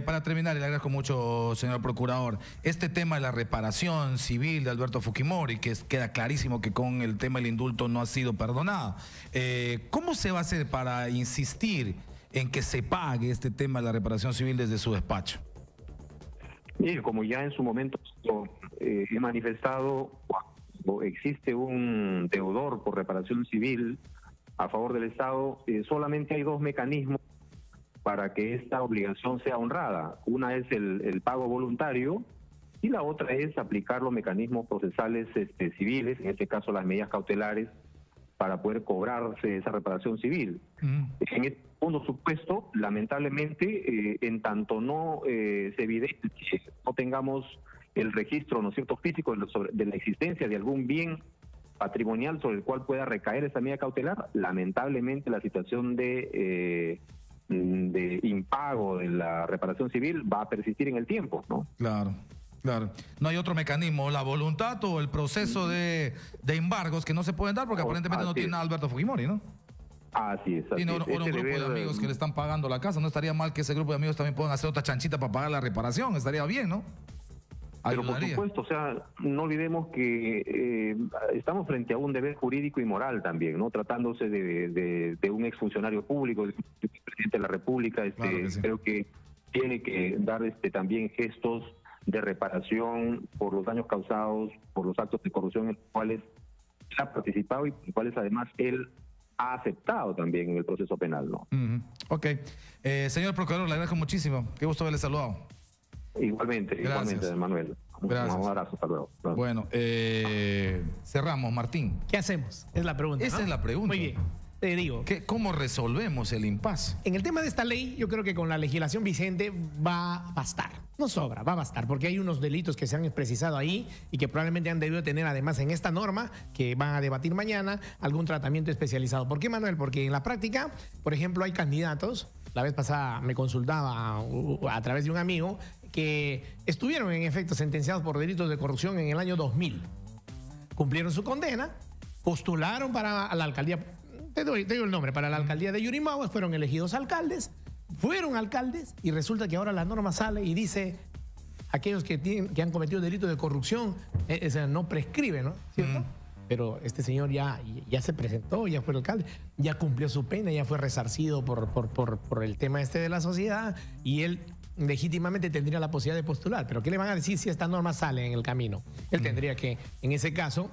Para terminar, y le agradezco mucho, señor procurador, este tema de la reparación civil de Alberto Fujimori, que queda clarísimo que con el tema del indulto no ha sido perdonado. ¿Cómo se va a hacer para insistir en que se pague este tema de la reparación civil desde su despacho? Y como ya en su momento he manifestado, cuando existe un deudor por reparación civil a favor del Estado, solamente hay dos mecanismos para que esta obligación sea honrada. Una es el pago voluntario y la otra es aplicar los mecanismos procesales civiles, en este caso las medidas cautelares, para poder cobrarse esa reparación civil. En este segundo supuesto, lamentablemente, en tanto no se evidencie, no tengamos el registro, ¿no es cierto?, físico de la existencia de algún bien patrimonial sobre el cual pueda recaer esa medida cautelar, lamentablemente la situación de impago de la reparación civil va a persistir en el tiempo, ¿no? Claro. No hay otro mecanismo, la voluntad o el proceso de embargos que no se pueden dar porque aparentemente no tiene nada Alberto Fujimori, ¿no? Así es. Tiene un grupo de amigos que le están pagando la casa. No estaría mal que ese grupo de amigos también puedan hacer otra chanchita para pagar la reparación. Estaría bien, ¿no? Pero por supuesto, o sea, no olvidemos que estamos frente a un deber jurídico y moral también, ¿no? Tratándose de un exfuncionario público, del presidente de la República, claro que sí. Creo que tiene que dar también gestos de reparación por los daños causados, por los actos de corrupción en los cuales ha participado y por los cuales además él ha aceptado también en el proceso penal, ¿no? Ok. Señor Procurador, le agradezco muchísimo. Qué gusto haberle saludado. Igualmente, Manuel. Gracias. Un abrazo, hasta luego. Gracias. Bueno, cerramos, Martín. ¿Qué hacemos? Es la pregunta. Esa es la pregunta. Muy bien. Te digo. ¿Cómo resolvemos el impasse? En el tema de esta ley, yo creo que con la legislación vigente va a bastar. No sobra, va a bastar, porque hay unos delitos que se han precisado ahí y que probablemente han debido tener, además, en esta norma, que van a debatir mañana, algún tratamiento especializado. ¿Por qué, Manuel? Porque en la práctica, por ejemplo, hay candidatos, la vez pasada me consultaba a través de un amigo, que estuvieron en efecto sentenciados por delitos de corrupción en el año 2000. Cumplieron su condena, postularon para la alcaldía, te doy el nombre, para la alcaldía de Yurimaguas, fueron elegidos alcaldes, fueron alcaldes y resulta que ahora la norma sale y dice aquellos que han cometido delitos de corrupción, no prescribe, ¿no? ¿Cierto? Pero este señor ya se presentó, ya fue alcalde, ya cumplió su pena, ya fue resarcido por el tema de la sociedad y él legítimamente tendría la posibilidad de postular. Pero ¿qué le van a decir si esta norma sale en el camino? Él tendría que, en ese caso,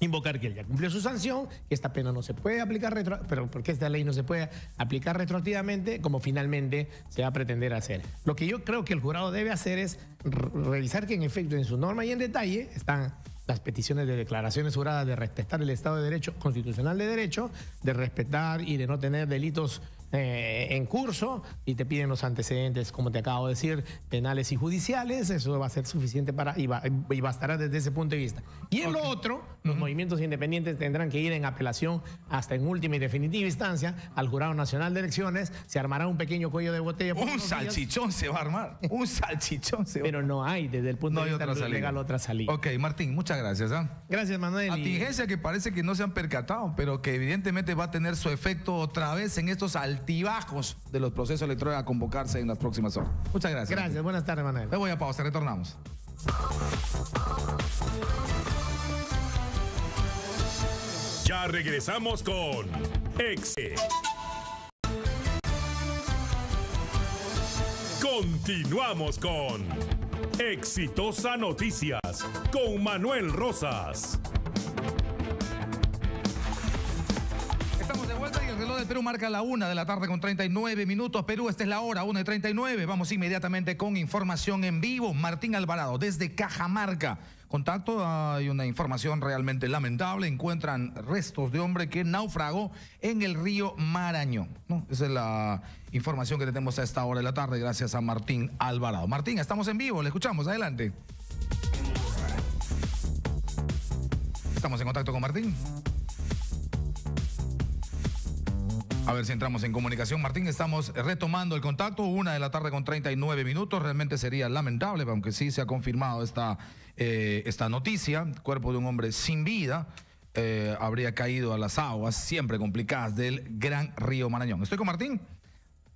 invocar que él ya cumplió su sanción, que esta pena no se puede aplicar pero porque esta ley no se puede aplicar retroactivamente, como finalmente se va a pretender hacer. Lo que yo creo que el jurado debe hacer es revisar que en efecto en su norma y en detalle están las peticiones de declaraciones juradas de respetar el Estado de Derecho, constitucional de derecho, de respetar y de no tener delitos en curso, y te piden los antecedentes, como te acabo de decir, penales y judiciales. Eso va a ser suficiente y bastará desde ese punto de vista. Y en lo otro, los movimientos independientes tendrán que ir en apelación hasta en última y definitiva instancia al Jurado Nacional de Elecciones. Se armará un pequeño cuello de botella. Un salchichón se va a armar. Un salchichón se va a armar. Pero no hay, desde el punto de vista legal, otra salida. Ok, Martín, muchas gracias. Gracias, Manuel. Contingencia que parece que no se han percatado, pero que evidentemente va a tener su efecto otra vez en estos altibajos de los procesos electorales a convocarse en las próximas horas. Muchas gracias. Gracias, Martín. Buenas tardes, Manuel. Me voy a pausa, retornamos. Ya regresamos con Continuamos con Exitosa Noticias con Manuel Rosas. Estamos de vuelta y el reloj del Perú marca la 1 de la tarde con 39 minutos. Perú, esta es la hora, 1:39. Vamos inmediatamente con información en vivo. Martín Alvarado, desde Cajamarca. Contacto, hay una información realmente lamentable. Encuentran restos de hombre que naufragó en el río Marañón, ¿no? Esa es la información que tenemos a esta hora de la tarde, gracias a Martín Alvarado. Martín, estamos en vivo, le escuchamos, adelante. Estamos en contacto con Martín. A ver si entramos en comunicación. Martín, estamos retomando el contacto, 1 de la tarde con 39 minutos. Realmente sería lamentable, aunque sí se ha confirmado esta noticia. El cuerpo de un hombre sin vida habría caído a las aguas siempre complicadas del gran río Marañón. ¿Estoy con Martín?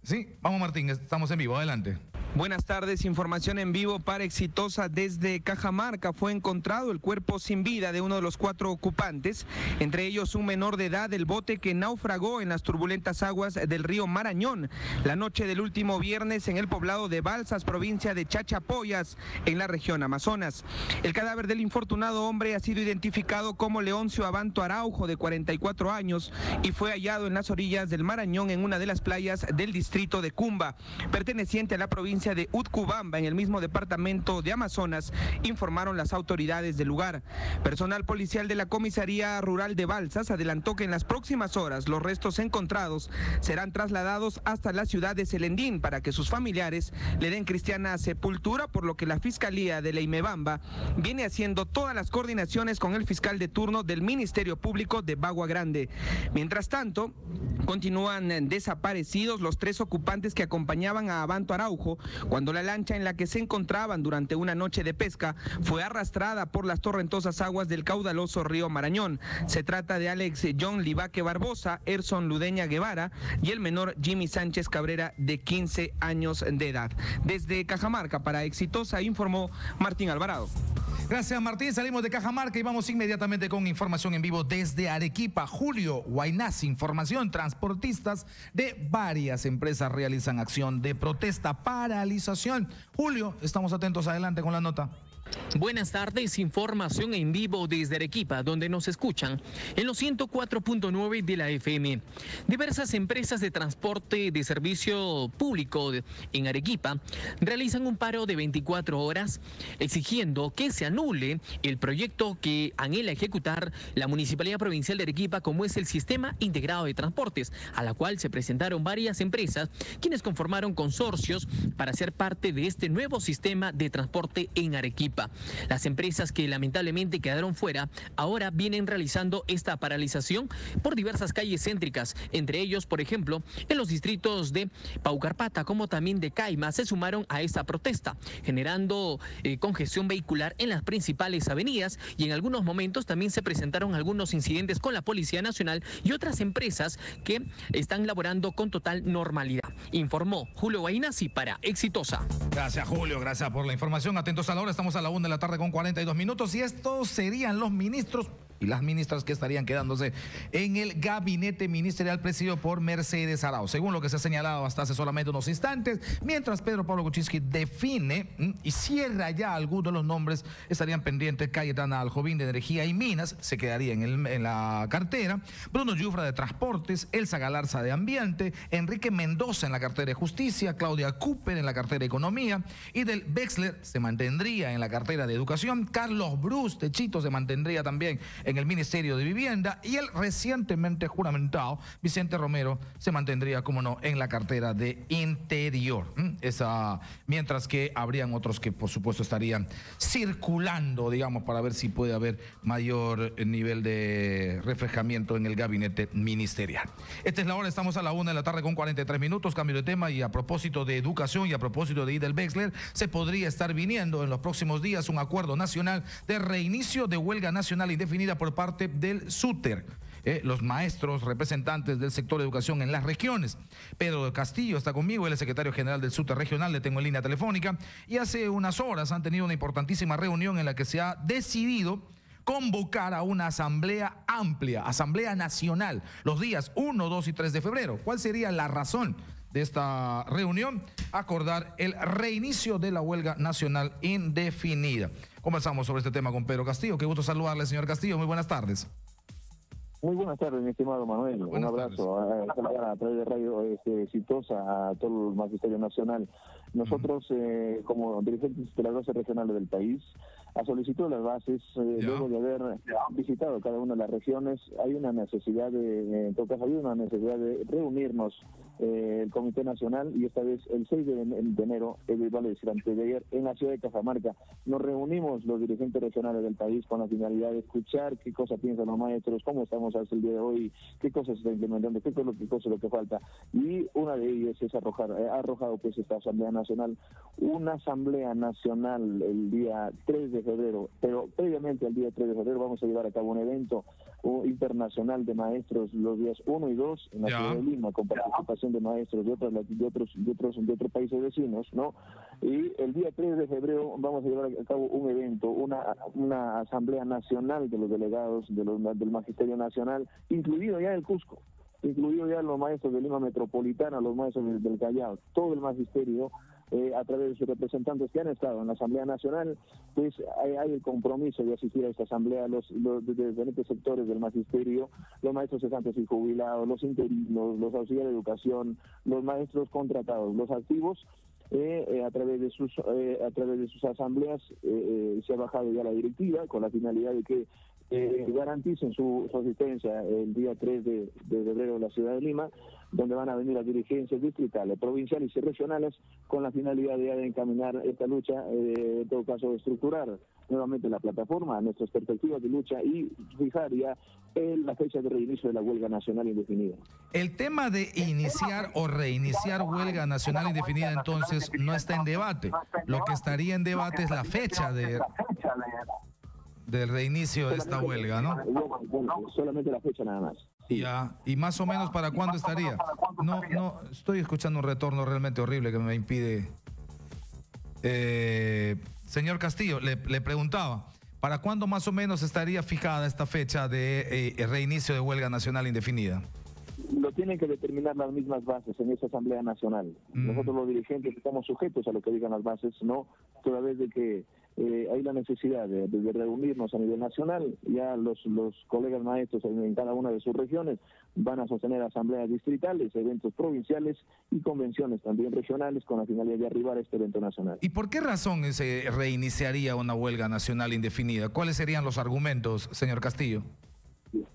Sí, vamos Martín, estamos en vivo, adelante. Buenas tardes, información en vivo para Exitosa desde Cajamarca. Fue encontrado el cuerpo sin vida de uno de los 4 ocupantes, entre ellos un menor de edad del bote que naufragó en las turbulentas aguas del río Marañón la noche del último viernes en el poblado de Balsas, provincia de Chachapoyas, en la región Amazonas. El cadáver del infortunado hombre ha sido identificado como Leoncio Abanto Araujo, de 44 años, y fue hallado en las orillas del Marañón en una de las playas del distrito de Cumba, perteneciente a la provincia de Utcubamba, en el mismo departamento de Amazonas, informaron las autoridades del lugar. Personal policial de la Comisaría Rural de Balsas adelantó que en las próximas horas los restos encontrados serán trasladados hasta la ciudad de Selendín para que sus familiares le den cristiana sepultura, por lo que la Fiscalía de Leimebamba viene haciendo todas las coordinaciones con el fiscal de turno del Ministerio Público de Bagua Grande. Mientras tanto, continúan desaparecidos los 3 ocupantes que acompañaban a Abanto Araujo cuando la lancha en la que se encontraban durante una noche de pesca fue arrastrada por las torrentosas aguas del caudaloso río Marañón. Se trata de Alex John Libaque Barbosa, Erson Ludeña Guevara y el menor Jimmy Sánchez Cabrera, de 15 años de edad. Desde Cajamarca para Exitosa informó Martín Alvarado. Gracias Martín, salimos de Cajamarca y vamos inmediatamente con información en vivo desde Arequipa. Julio Guainás, información: transportistas de varias empresas realizan acción de protesta, paralización. Julio, estamos atentos, adelante con la nota. Buenas tardes, información en vivo desde Arequipa, donde nos escuchan en los 104.9 de la FM. Diversas empresas de transporte de servicio público en Arequipa realizan un paro de 24 horas exigiendo que se anule el proyecto que anhela ejecutar la Municipalidad Provincial de Arequipa, como es el Sistema Integrado de Transportes, a la cual se presentaron varias empresas quienes conformaron consorcios para ser parte de este nuevo sistema de transporte en Arequipa. Las empresas que lamentablemente quedaron fuera ahora vienen realizando esta paralización por diversas calles céntricas, entre ellos, por ejemplo, en los distritos de Paucarpata como también de Caima, se sumaron a esta protesta, generando congestión vehicular en las principales avenidas, y en algunos momentos también se presentaron algunos incidentes con la Policía Nacional y otras empresas que están laborando con total normalidad. Informó Julio Guainasi para Exitosa. Gracias Julio, gracias por la información. Atentos a la hora, estamos a la 1 de la tarde con 42 minutos y estos serían los ministros y las ministras que estarían quedándose en el gabinete ministerial presidido por Mercedes Arauz, según lo que se ha señalado hasta hace solamente unos instantes. Mientras Pedro Pablo Kuczynski define y cierra ya algunos de los nombres, estarían pendientes Cayetana Aljovín de Energía y Minas, se quedaría en la cartera, Bruno Yufra de Transportes, Elsa Galarza de Ambiente, Enrique Mendoza en la cartera de Justicia, Claudia Cooper en la cartera de Economía, y del Wexler se mantendría en la cartera de Educación, Carlos Brus de Chito se mantendría también en el Ministerio de Vivienda, y el recientemente juramentado Vicente Romero se mantendría, como no, en la cartera de Interior. Mientras que habrían otros que por supuesto estarían circulando, digamos, para ver si puede haber mayor nivel de refrescamiento en el gabinete ministerial. Esta es la hora, estamos a la 1 de la tarde con 43 minutos, cambio de tema, y a propósito de educación y a propósito de Idel Wexler, se podría estar viniendo en los próximos días un acuerdo nacional de reinicio de huelga nacional indefinida por parte del SUTER. Los maestros representantes del sector de educación en las regiones. Pedro del Castillo está conmigo, él es secretario general del SUTER regional, le tengo en línea telefónica, y hace unas horas han tenido una importantísima reunión en la que se ha decidido convocar a una asamblea amplia, asamblea nacional, los días 1, 2 y 3 de febrero. ¿Cuál sería la razón de esta reunión? Acordar el reinicio de la huelga nacional indefinida. Conversamos sobre este tema con Pedro Castillo. Qué gusto saludarle, señor Castillo. Muy buenas tardes. Muy buenas tardes, mi estimado Manuel. Un abrazo a través de Radio Exitosa a todo el Magisterio Nacional. Nosotros, como dirigentes de las bases regionales del país, a solicitud de las bases, luego de haber visitado cada una de las regiones, hay una necesidad de reunirnos el Comité Nacional, y esta vez el 6 de enero, vale decir antes de ayer, en la ciudad de Cajamarca. Nos reunimos los dirigentes regionales del país con la finalidad de escuchar qué cosa piensan los maestros, cómo estamos hasta el día de hoy, qué cosas se está implementando, qué cosa es lo que falta. Y una de ellas es ha arrojado pues esta Asamblea Nacional, una Asamblea Nacional el día 3 de febrero, pero previamente al día 3 de febrero vamos a llevar a cabo un evento internacional de maestros los días 1 y 2 en la ciudad de Lima, con participación de maestros de otros países vecinos, ¿no? Y el día 3 de febrero vamos a llevar a cabo un evento, una Asamblea Nacional de los delegados del Magisterio Nacional, incluido ya el Cusco, incluido ya los maestros de Lima Metropolitana, los maestros del Callao, todo el magisterio, a través de sus representantes que han estado en la Asamblea Nacional, pues hay el compromiso de asistir a esta asamblea, los de diferentes sectores del magisterio, los maestros cesantes y jubilados, los interinos, los auxiliares de educación, los maestros contratados, los activos. A través de sus asambleas se ha bajado ya la directiva con la finalidad de que garanticen su asistencia el día 3 de febrero en la ciudad de Lima, donde van a venir las dirigencias distritales, provinciales y regionales con la finalidad de encaminar esta lucha, en todo caso de estructurar nuevamente la plataforma, nuestras perspectivas de lucha y fijar ya la fecha de reinicio de la huelga nacional indefinida. El tema de iniciar o reiniciar huelga nacional indefinida entonces no está en debate. Lo que estaría en debate es la fecha del reinicio de esta huelga, ¿no? Solamente la fecha nada más. Sí. Ya, y más o menos ¿para cuándo estaría? No, estoy escuchando un retorno realmente horrible que me impide. Señor Castillo, le preguntaba, ¿para cuándo más o menos estaría fijada esta fecha de reinicio de huelga nacional indefinida? Lo tienen que determinar las mismas bases en esa Asamblea Nacional. Nosotros los dirigentes estamos sujetos a lo que digan las bases, no toda vez de que hay la necesidad de reunirnos a nivel nacional. Ya los colegas maestros en cada una de sus regiones van a sostener asambleas distritales, eventos provinciales y convenciones también regionales con la finalidad de arribar a este evento nacional. ¿Y por qué razón se reiniciaría una huelga nacional indefinida? ¿Cuáles serían los argumentos, señor Castillo?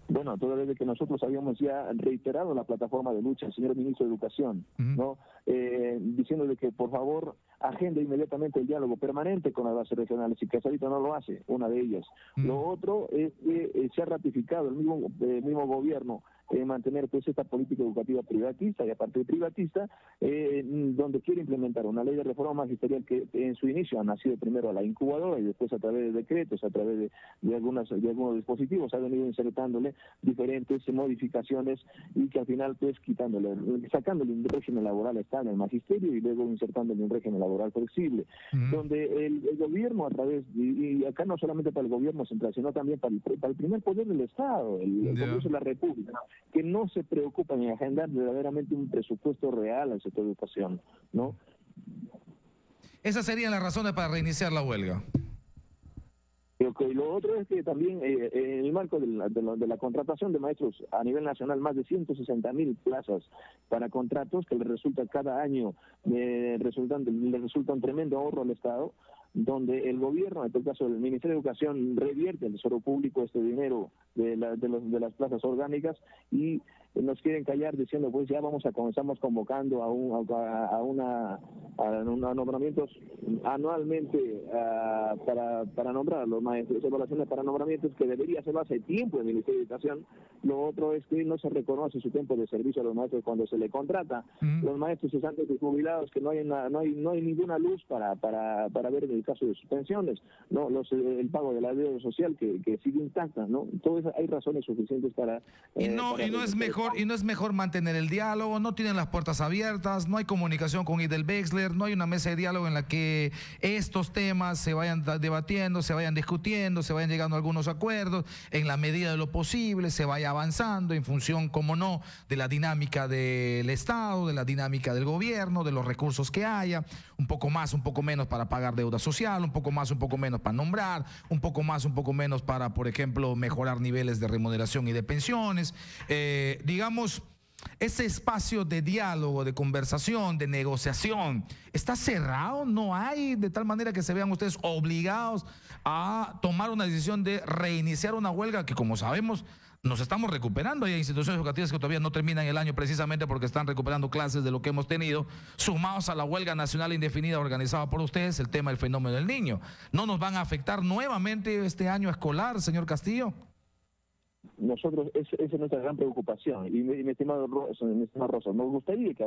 Bueno, toda vez que nosotros habíamos ya reiterado la plataforma de lucha, el señor ministro de Educación, ¿no? Diciéndole que por favor agende inmediatamente el diálogo permanente con las bases regionales, y que hasta ahorita no lo hace, una de ellas. Lo otro es que se ha ratificado el mismo gobierno mantener pues esta política educativa privatista, y aparte de privatista, donde quiere implementar una ley de reforma magisterial que en su inicio ha nacido primero a la incubadora y después a través de decretos, a través de algunos dispositivos, ha venido insertándole diferentes modificaciones, y que al final pues sacándole un régimen laboral estable al magisterio y luego insertándole un régimen laboral flexible, donde el gobierno a través, y acá no solamente para el gobierno central, sino también para el primer poder del Estado, el Congreso de la República, que no se preocupan en agendar verdaderamente un presupuesto real al sector de educación, ¿no? Esas serían las razones para reiniciar la huelga. Okay. Lo otro es que también en el marco de la contratación de maestros a nivel nacional, más de 160.000 plazas para contratos que le resulta cada año, le resulta un tremendo ahorro al Estado, donde el gobierno, en este caso el Ministerio de Educación, revierte al Tesoro Público este dinero de las plazas orgánicas, y nos quieren callar diciendo pues ya comenzamos convocando a nombramientos anualmente para nombrar a los maestros, evaluaciones para nombramientos que debería hacerlo hace tiempo el Ministerio de Educación. Lo otro es que no se reconoce su tiempo de servicio a los maestros cuando se le contrata. Los maestros cesantes y jubilados, que no hay ninguna luz para ver en el caso de sus pensiones, no el pago de la deuda social que sigue intacta, ¿no? Todas hay razones suficientes para... Y no es mejor mantener el diálogo, no tienen las puertas abiertas, no hay comunicación con Idelbexler, no hay una mesa de diálogo en la que estos temas se vayan debatiendo, se vayan discutiendo, se vayan llegando a algunos acuerdos, en la medida de lo posible se vaya avanzando en función, como no, de la dinámica del Estado, de la dinámica del gobierno, de los recursos que haya, un poco más, un poco menos para pagar deuda social, un poco más, un poco menos para nombrar, un poco más, un poco menos para, por ejemplo, mejorar niveles de remuneración y de pensiones. Digamos, ese espacio de diálogo, de conversación, de negociación, ¿está cerrado? ¿No hay? De tal manera que se vean ustedes obligados a tomar una decisión de reiniciar una huelga que, como sabemos, nos estamos recuperando. Hay instituciones educativas que todavía no terminan el año precisamente porque están recuperando clases de lo que hemos tenido, sumados a la huelga nacional indefinida organizada por ustedes, el tema del fenómeno del niño. ¿No nos van a afectar nuevamente este año escolar, señor Castillo? Nosotros, esa es nuestra gran preocupación. Y mi estimado Rosa, nos gustaría que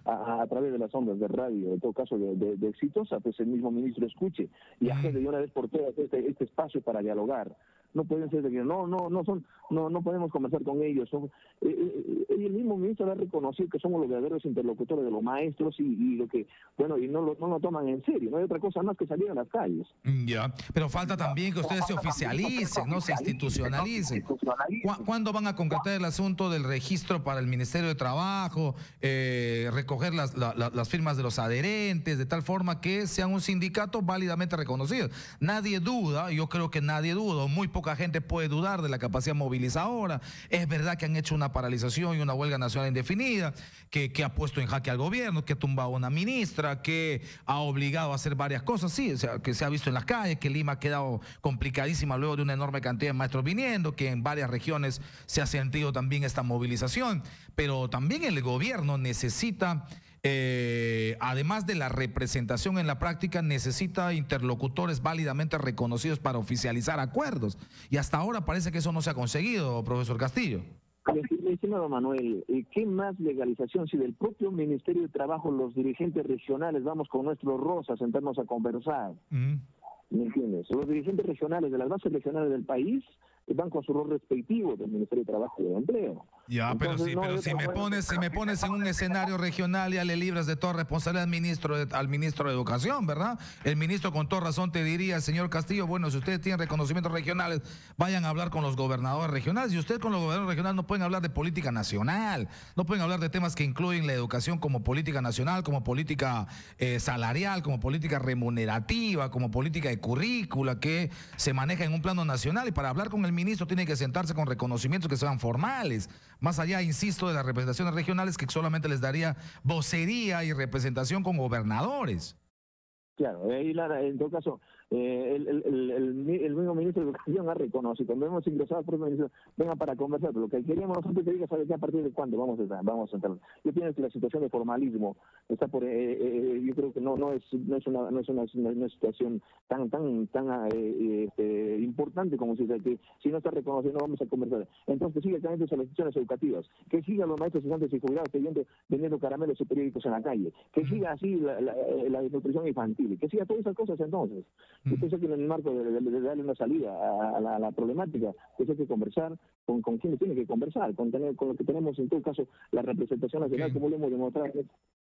a través de las ondas de radio, en todo caso de Exitosa, pues el mismo ministro escuche y agende de una vez por todas este espacio para dialogar. No pueden ser de que no podemos conversar con ellos. El mismo ministro ha reconocido que somos los verdaderos interlocutores de los maestros y lo que, bueno, y no lo toman en serio. No hay otra cosa más que salir a las calles. Ya, pero falta también que ustedes se oficialicen, ¿no? Se institucionalicen. ¿Cuándo van a concretar el asunto del registro para el Ministerio de Trabajo, recoger las firmas de los adherentes, de tal forma que sean un sindicato válidamente reconocido? Nadie duda, yo creo que nadie duda, muy poca gente puede dudar de la capacidad movilizadora. Es verdad que han hecho una paralización y una huelga nacional indefinida, que ha puesto en jaque al gobierno, que ha tumbado a una ministra, que ha obligado a hacer varias cosas, sí, o sea, que se ha visto en las calles, que Lima ha quedado complicadísima luego de una enorme cantidad de maestros viniendo, que en varias regiones se ha sentido también esta movilización, pero también el gobierno necesita, además de la representación en la práctica, necesita interlocutores válidamente reconocidos para oficializar acuerdos. Y hasta ahora parece que eso no se ha conseguido, profesor Castillo. Mi estimado Manuel, ¿qué más legalización si del propio Ministerio de Trabajo los dirigentes regionales vamos con nuestros Rosa a sentarnos a conversar? ¿Me entiendes? Los dirigentes regionales de las bases regionales del país van con su rol respectivo del Ministerio de Trabajo y de Empleo. Ya, entonces, pero si me pones en un escenario regional, ya le libras de toda responsabilidad al ministro de Educación, ¿verdad? El ministro con toda razón te diría, señor Castillo, bueno, si ustedes tienen reconocimientos regionales, vayan a hablar con los gobernadores regionales. Y ustedes con los gobernadores regionales no pueden hablar de política nacional, no pueden hablar de temas que incluyen la educación como política nacional, como política salarial, como política remunerativa, como política de currícula que se maneja en un plano nacional. Y para hablar con el ministro tiene que sentarse con reconocimientos que sean formales, más allá, insisto, de las representaciones regionales que solamente les daría vocería y representación con gobernadores. Claro, en todo caso, el mismo ministro de Educación ha reconocido, cuando hemos ingresado al propio ministro, venga para conversar, pero lo que queríamos nosotros que diga, ¿sabe qué? ¿A partir de cuándo vamos a sentar? Yo pienso que la situación de formalismo está por, yo creo que no es una situación tan importante como si dice que si no está reconocido no vamos a conversar. Entonces que siga cambiando las instituciones educativas, que sigan los maestros estudiantes y jubilados vendiendo caramelos y periódicos en la calle, que siga así la nutrición infantil, que siga todas esas cosas entonces. Yo pienso que en el marco de darle una salida a la problemática, pues hay que conversar con quien tiene que conversar, con lo que tenemos en todo caso la representación nacional, como lo hemos demostrado.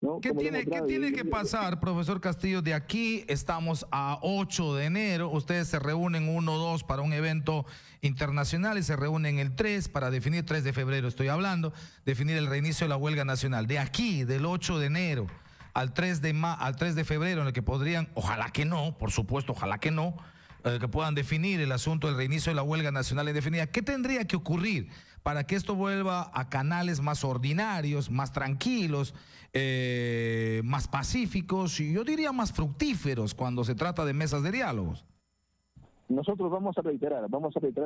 ¿No? ¿Qué tiene que pasar, profesor Castillo? De aquí estamos a 8 de enero, ustedes se reúnen 1 o 2 para un evento internacional y se reúnen el 3 para definir, 3 de febrero estoy hablando, definir el reinicio de la huelga nacional. De aquí, del 8 de enero al 3 de febrero, en el que podrían, ojalá que no, por supuesto, ojalá que no, que puedan definir el asunto del reinicio de la huelga nacional indefinida. ¿Qué tendría que ocurrir para que esto vuelva a canales más ordinarios, más tranquilos, más pacíficos y yo diría más fructíferos cuando se trata de mesas de diálogos? Nosotros vamos a reiterar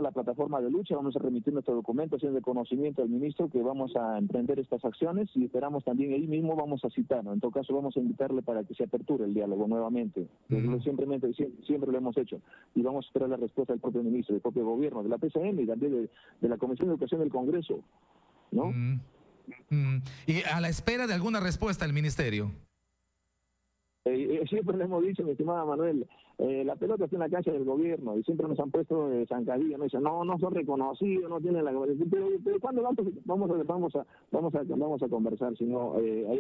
la plataforma de lucha, vamos a remitir nuestro documento haciendo el conocimiento al ministro que vamos a emprender estas acciones y esperamos también ahí mismo vamos a citarlo. En todo caso vamos a invitarle para que se aperture el diálogo nuevamente. Siempre lo hemos hecho y vamos a esperar la respuesta del propio ministro, del propio gobierno, de la PCM y también de la Comisión de Educación del Congreso, ¿no? Y a la espera de alguna respuesta del ministerio. Siempre le hemos dicho, mi estimada Manuel, La pelota está en la cancha del gobierno y siempre nos han puesto zancadilla, no dicen, no son reconocidos, no tienen la pero ¿cuándo vamos a conversar? Si no,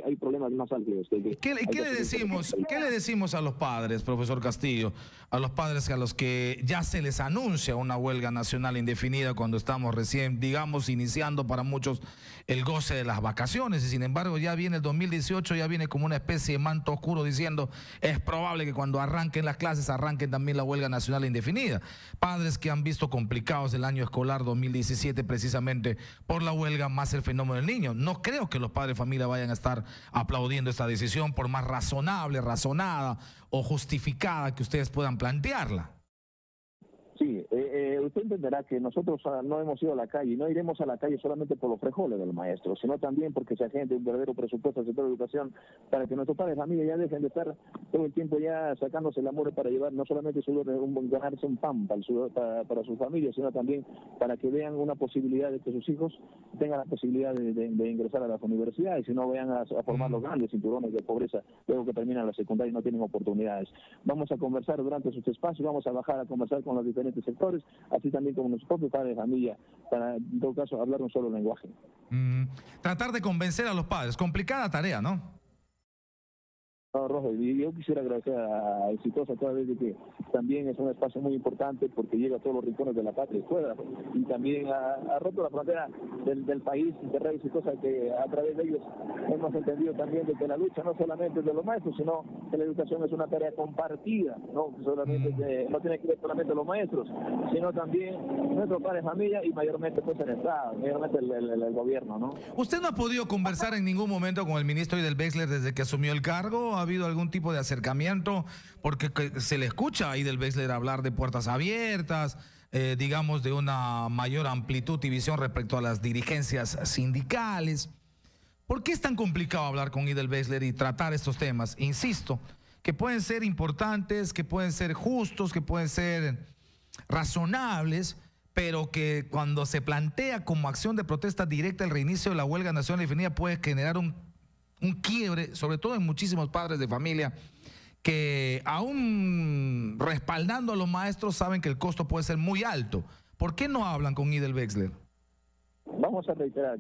hay problemas más álgidos. ¿Qué le decimos a los padres, profesor Castillo, a los padres a los que ya se les anuncia una huelga nacional indefinida cuando estamos recién, digamos, iniciando para muchos el goce de las vacaciones, y sin embargo ya viene el 2018, ya viene como una especie de manto oscuro diciendo es probable que cuando arranquen las clases arranquen también la huelga nacional indefinida? Padres que han visto complicados el año escolar 2017 precisamente por la huelga más el fenómeno del niño. No creo que los padres de familia vayan a estar aplaudiendo esta decisión por más razonable, razonada o justificada que ustedes puedan plantearla. Sí, usted entenderá que nosotros no hemos ido a la calle, y no iremos a la calle solamente por los frijoles del maestro, sino también porque se agende un verdadero presupuesto al sector de educación para que nuestros padres de familia ya dejen de estar todo el tiempo ya sacándose el amor para llevar no solamente ganarse un pan para sus familias, sino también para que vean una posibilidad de que sus hijos tengan la posibilidad de ingresar a las universidades, y no vayan a formar los grandes cinturones de pobreza luego que terminan la secundaria y no tienen oportunidades. Vamos a conversar durante sus espacios, vamos a bajar a conversar con los diferentes sectores, así también como nuestros propios padres de familia, para en todo caso hablar un solo lenguaje. Tratar de convencer a los padres, complicada tarea, ¿no? No, Rojo, y yo quisiera agradecer a Exitosa cada vez de que también es un espacio muy importante porque llega a todos los rincones de la patria y fuera, y también ha roto la frontera del país de Radio Exitosa, que a través de ellos hemos entendido también de que la lucha no solamente es de los maestros, sino que la educación es una tarea compartida, no solamente no tiene que ver solamente los maestros, sino también nuestros padres de familia y mayormente pues el Estado, mayormente el gobierno, ¿no? ¿Usted no ha podido conversar en ningún momento con el ministro Idel Wexler desde que asumió el cargo? ¿Ha habido algún tipo de acercamiento? Porque se le escucha a Idel Wexler hablar de puertas abiertas, digamos de una mayor amplitud y visión respecto a las dirigencias sindicales. ¿Por qué es tan complicado hablar con Idel Wexler y tratar estos temas? Insisto, que pueden ser importantes, que pueden ser justos, que pueden ser razonables, pero que cuando se plantea como acción de protesta directa el reinicio de la huelga nacional indefinida puede generar un quiebre, sobre todo en muchísimos padres de familia que aún respaldando a los maestros saben que el costo puede ser muy alto. ¿Por qué no hablan con Idel Wexler? Vamos a reiterar,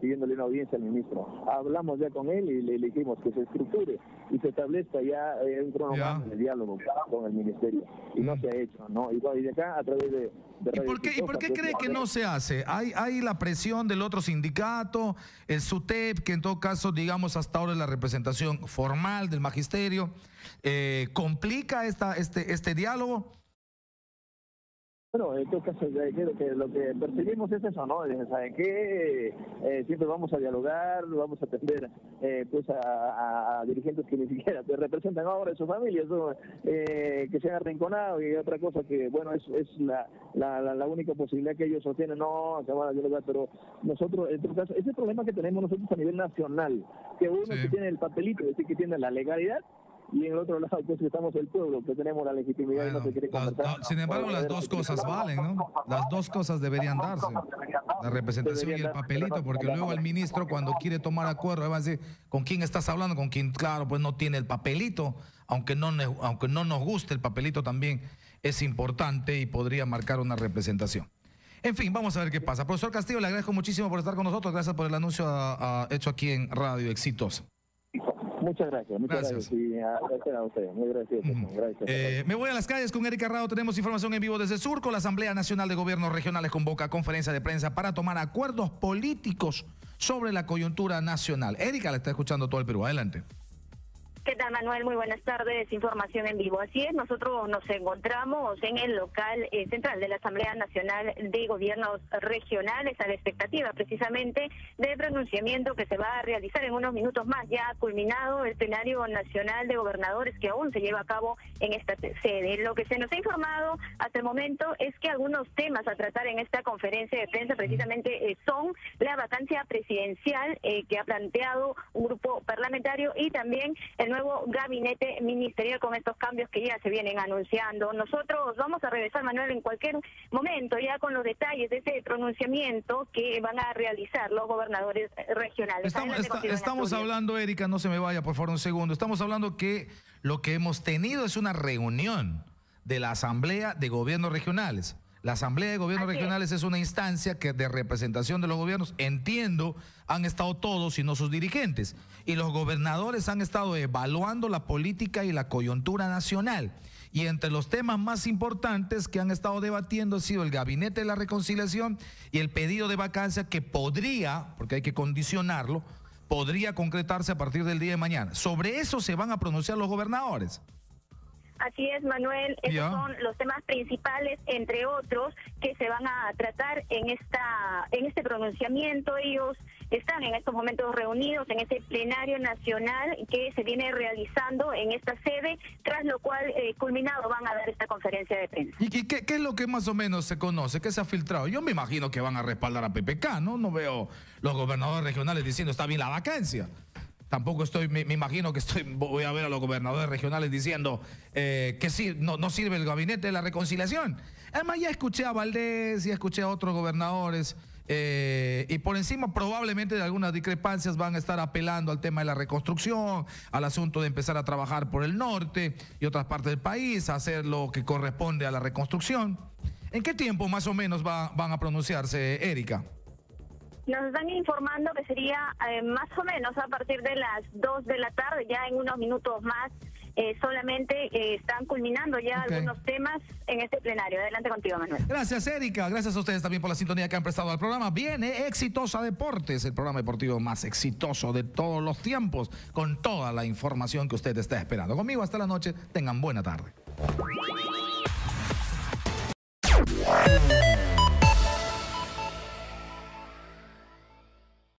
pidiéndole una audiencia al ministro. Hablamos ya con él y le dijimos que se estructure y se establezca ya un cronograma de diálogo con el ministerio. Y no se ha hecho, ¿no? Y de acá, a través de ¿Y por qué cree que no se hace? ¿Hay la presión del otro sindicato, el SUTEP, que en todo caso, digamos, hasta ahora es la representación formal del magisterio? ¿Complica este diálogo? Bueno, en todo caso, lo que perseguimos es eso, ¿no? ¿Saben qué? Siempre vamos a dialogar, vamos a atender pues a dirigentes que ni siquiera te representan ahora en sus familias, ¿no? Que se han arrinconado, y otra cosa que, bueno, es la única posibilidad que ellos sostienen, no, se van a dialogar, pero nosotros, en todo caso, ese problema que tenemos nosotros a nivel nacional, que uno que tiene el papelito, es decir, que tiene la legalidad, y en el otro lado pues estamos el pueblo, que tenemos la legitimidad y no se quiere conversar. Sin embargo, las dos cosas valen, ¿no? Las dos cosas deberían darse, la representación y el papelito, porque luego el ministro cuando quiere tomar acuerdo va a decir, ¿con quién estás hablando? Con quien, claro, pues no tiene el papelito, aunque no nos guste el papelito también es importante y podría marcar una representación. En fin, vamos a ver qué pasa. Profesor Castillo, le agradezco muchísimo por estar con nosotros, gracias por el anuncio hecho aquí en Radio Exitosa. Muchas gracias. Y agradecer a ustedes. Muy gracias. Me voy a las calles con Erika Rado. Tenemos información en vivo desde Surco. La Asamblea Nacional de Gobiernos Regionales convoca conferencia de prensa para tomar acuerdos políticos sobre la coyuntura nacional. Erika, la está escuchando todo el Perú. Adelante. ¿Qué tal, Manuel? Muy buenas tardes. Información en vivo. Así es, nosotros nos encontramos en el local central de la Asamblea Nacional de Gobiernos Regionales a la expectativa precisamente del pronunciamiento que se va a realizar en unos minutos más. Ya ha culminado el plenario nacional de gobernadores que aún se lleva a cabo en esta sede. Lo que se nos ha informado hasta el momento es que algunos temas a tratar en esta conferencia de prensa precisamente son la vacancia presidencial que ha planteado un grupo parlamentario y también el nuevo nuevo gabinete ministerial con estos cambios que ya se vienen anunciando. Nosotros vamos a regresar, Manuel, en cualquier momento ya con los detalles de ese pronunciamiento que van a realizar los gobernadores regionales. Estamos hablando, Erika, no se me vaya por favor un segundo, estamos hablando que lo que hemos tenido es una reunión de la Asamblea de Gobiernos Regionales. La Asamblea de Gobiernos Regionales es una instancia que de representación de los gobiernos, entiendo, han estado todos y no sus dirigentes. Y los gobernadores han estado evaluando la política y la coyuntura nacional. Y entre los temas más importantes que han estado debatiendo ha sido el Gabinete de la Reconciliación y el pedido de vacancia que podría, porque hay que condicionarlo, podría concretarse a partir del día de mañana. Sobre eso se van a pronunciar los gobernadores. Así es, Manuel, esos son los temas principales, entre otros, que se van a tratar en este pronunciamiento. Ellos están en estos momentos reunidos en este plenario nacional que se viene realizando en esta sede, tras lo cual, culminado, van a dar esta conferencia de prensa. ¿Y qué es lo que más o menos se conoce? ¿Qué se ha filtrado? Yo me imagino que van a respaldar a PPK, ¿no? No veo los gobernadores regionales diciendo está bien la vacancia. Tampoco me imagino que voy a ver a los gobernadores regionales diciendo que sí, no sirve el Gabinete de la Reconciliación. Además, ya escuché a Valdés, ya escuché a otros gobernadores y por encima probablemente de algunas discrepancias van a estar apelando al tema de la reconstrucción, al asunto de empezar a trabajar por el norte y otras partes del país, a hacer lo que corresponde a la reconstrucción. ¿En qué tiempo más o menos van a pronunciarse, Erika? Nos están informando que sería más o menos a partir de las 2 de la tarde, ya en unos minutos más. Solamente están culminando ya algunos temas en este plenario. Adelante contigo, Manuel. Gracias, Erika. Gracias a ustedes también por la sintonía que han prestado al programa. Viene Exitosa Deportes, el programa deportivo más exitoso de todos los tiempos, con toda la información que usted está esperando. Conmigo hasta la noche. Tengan buena tarde.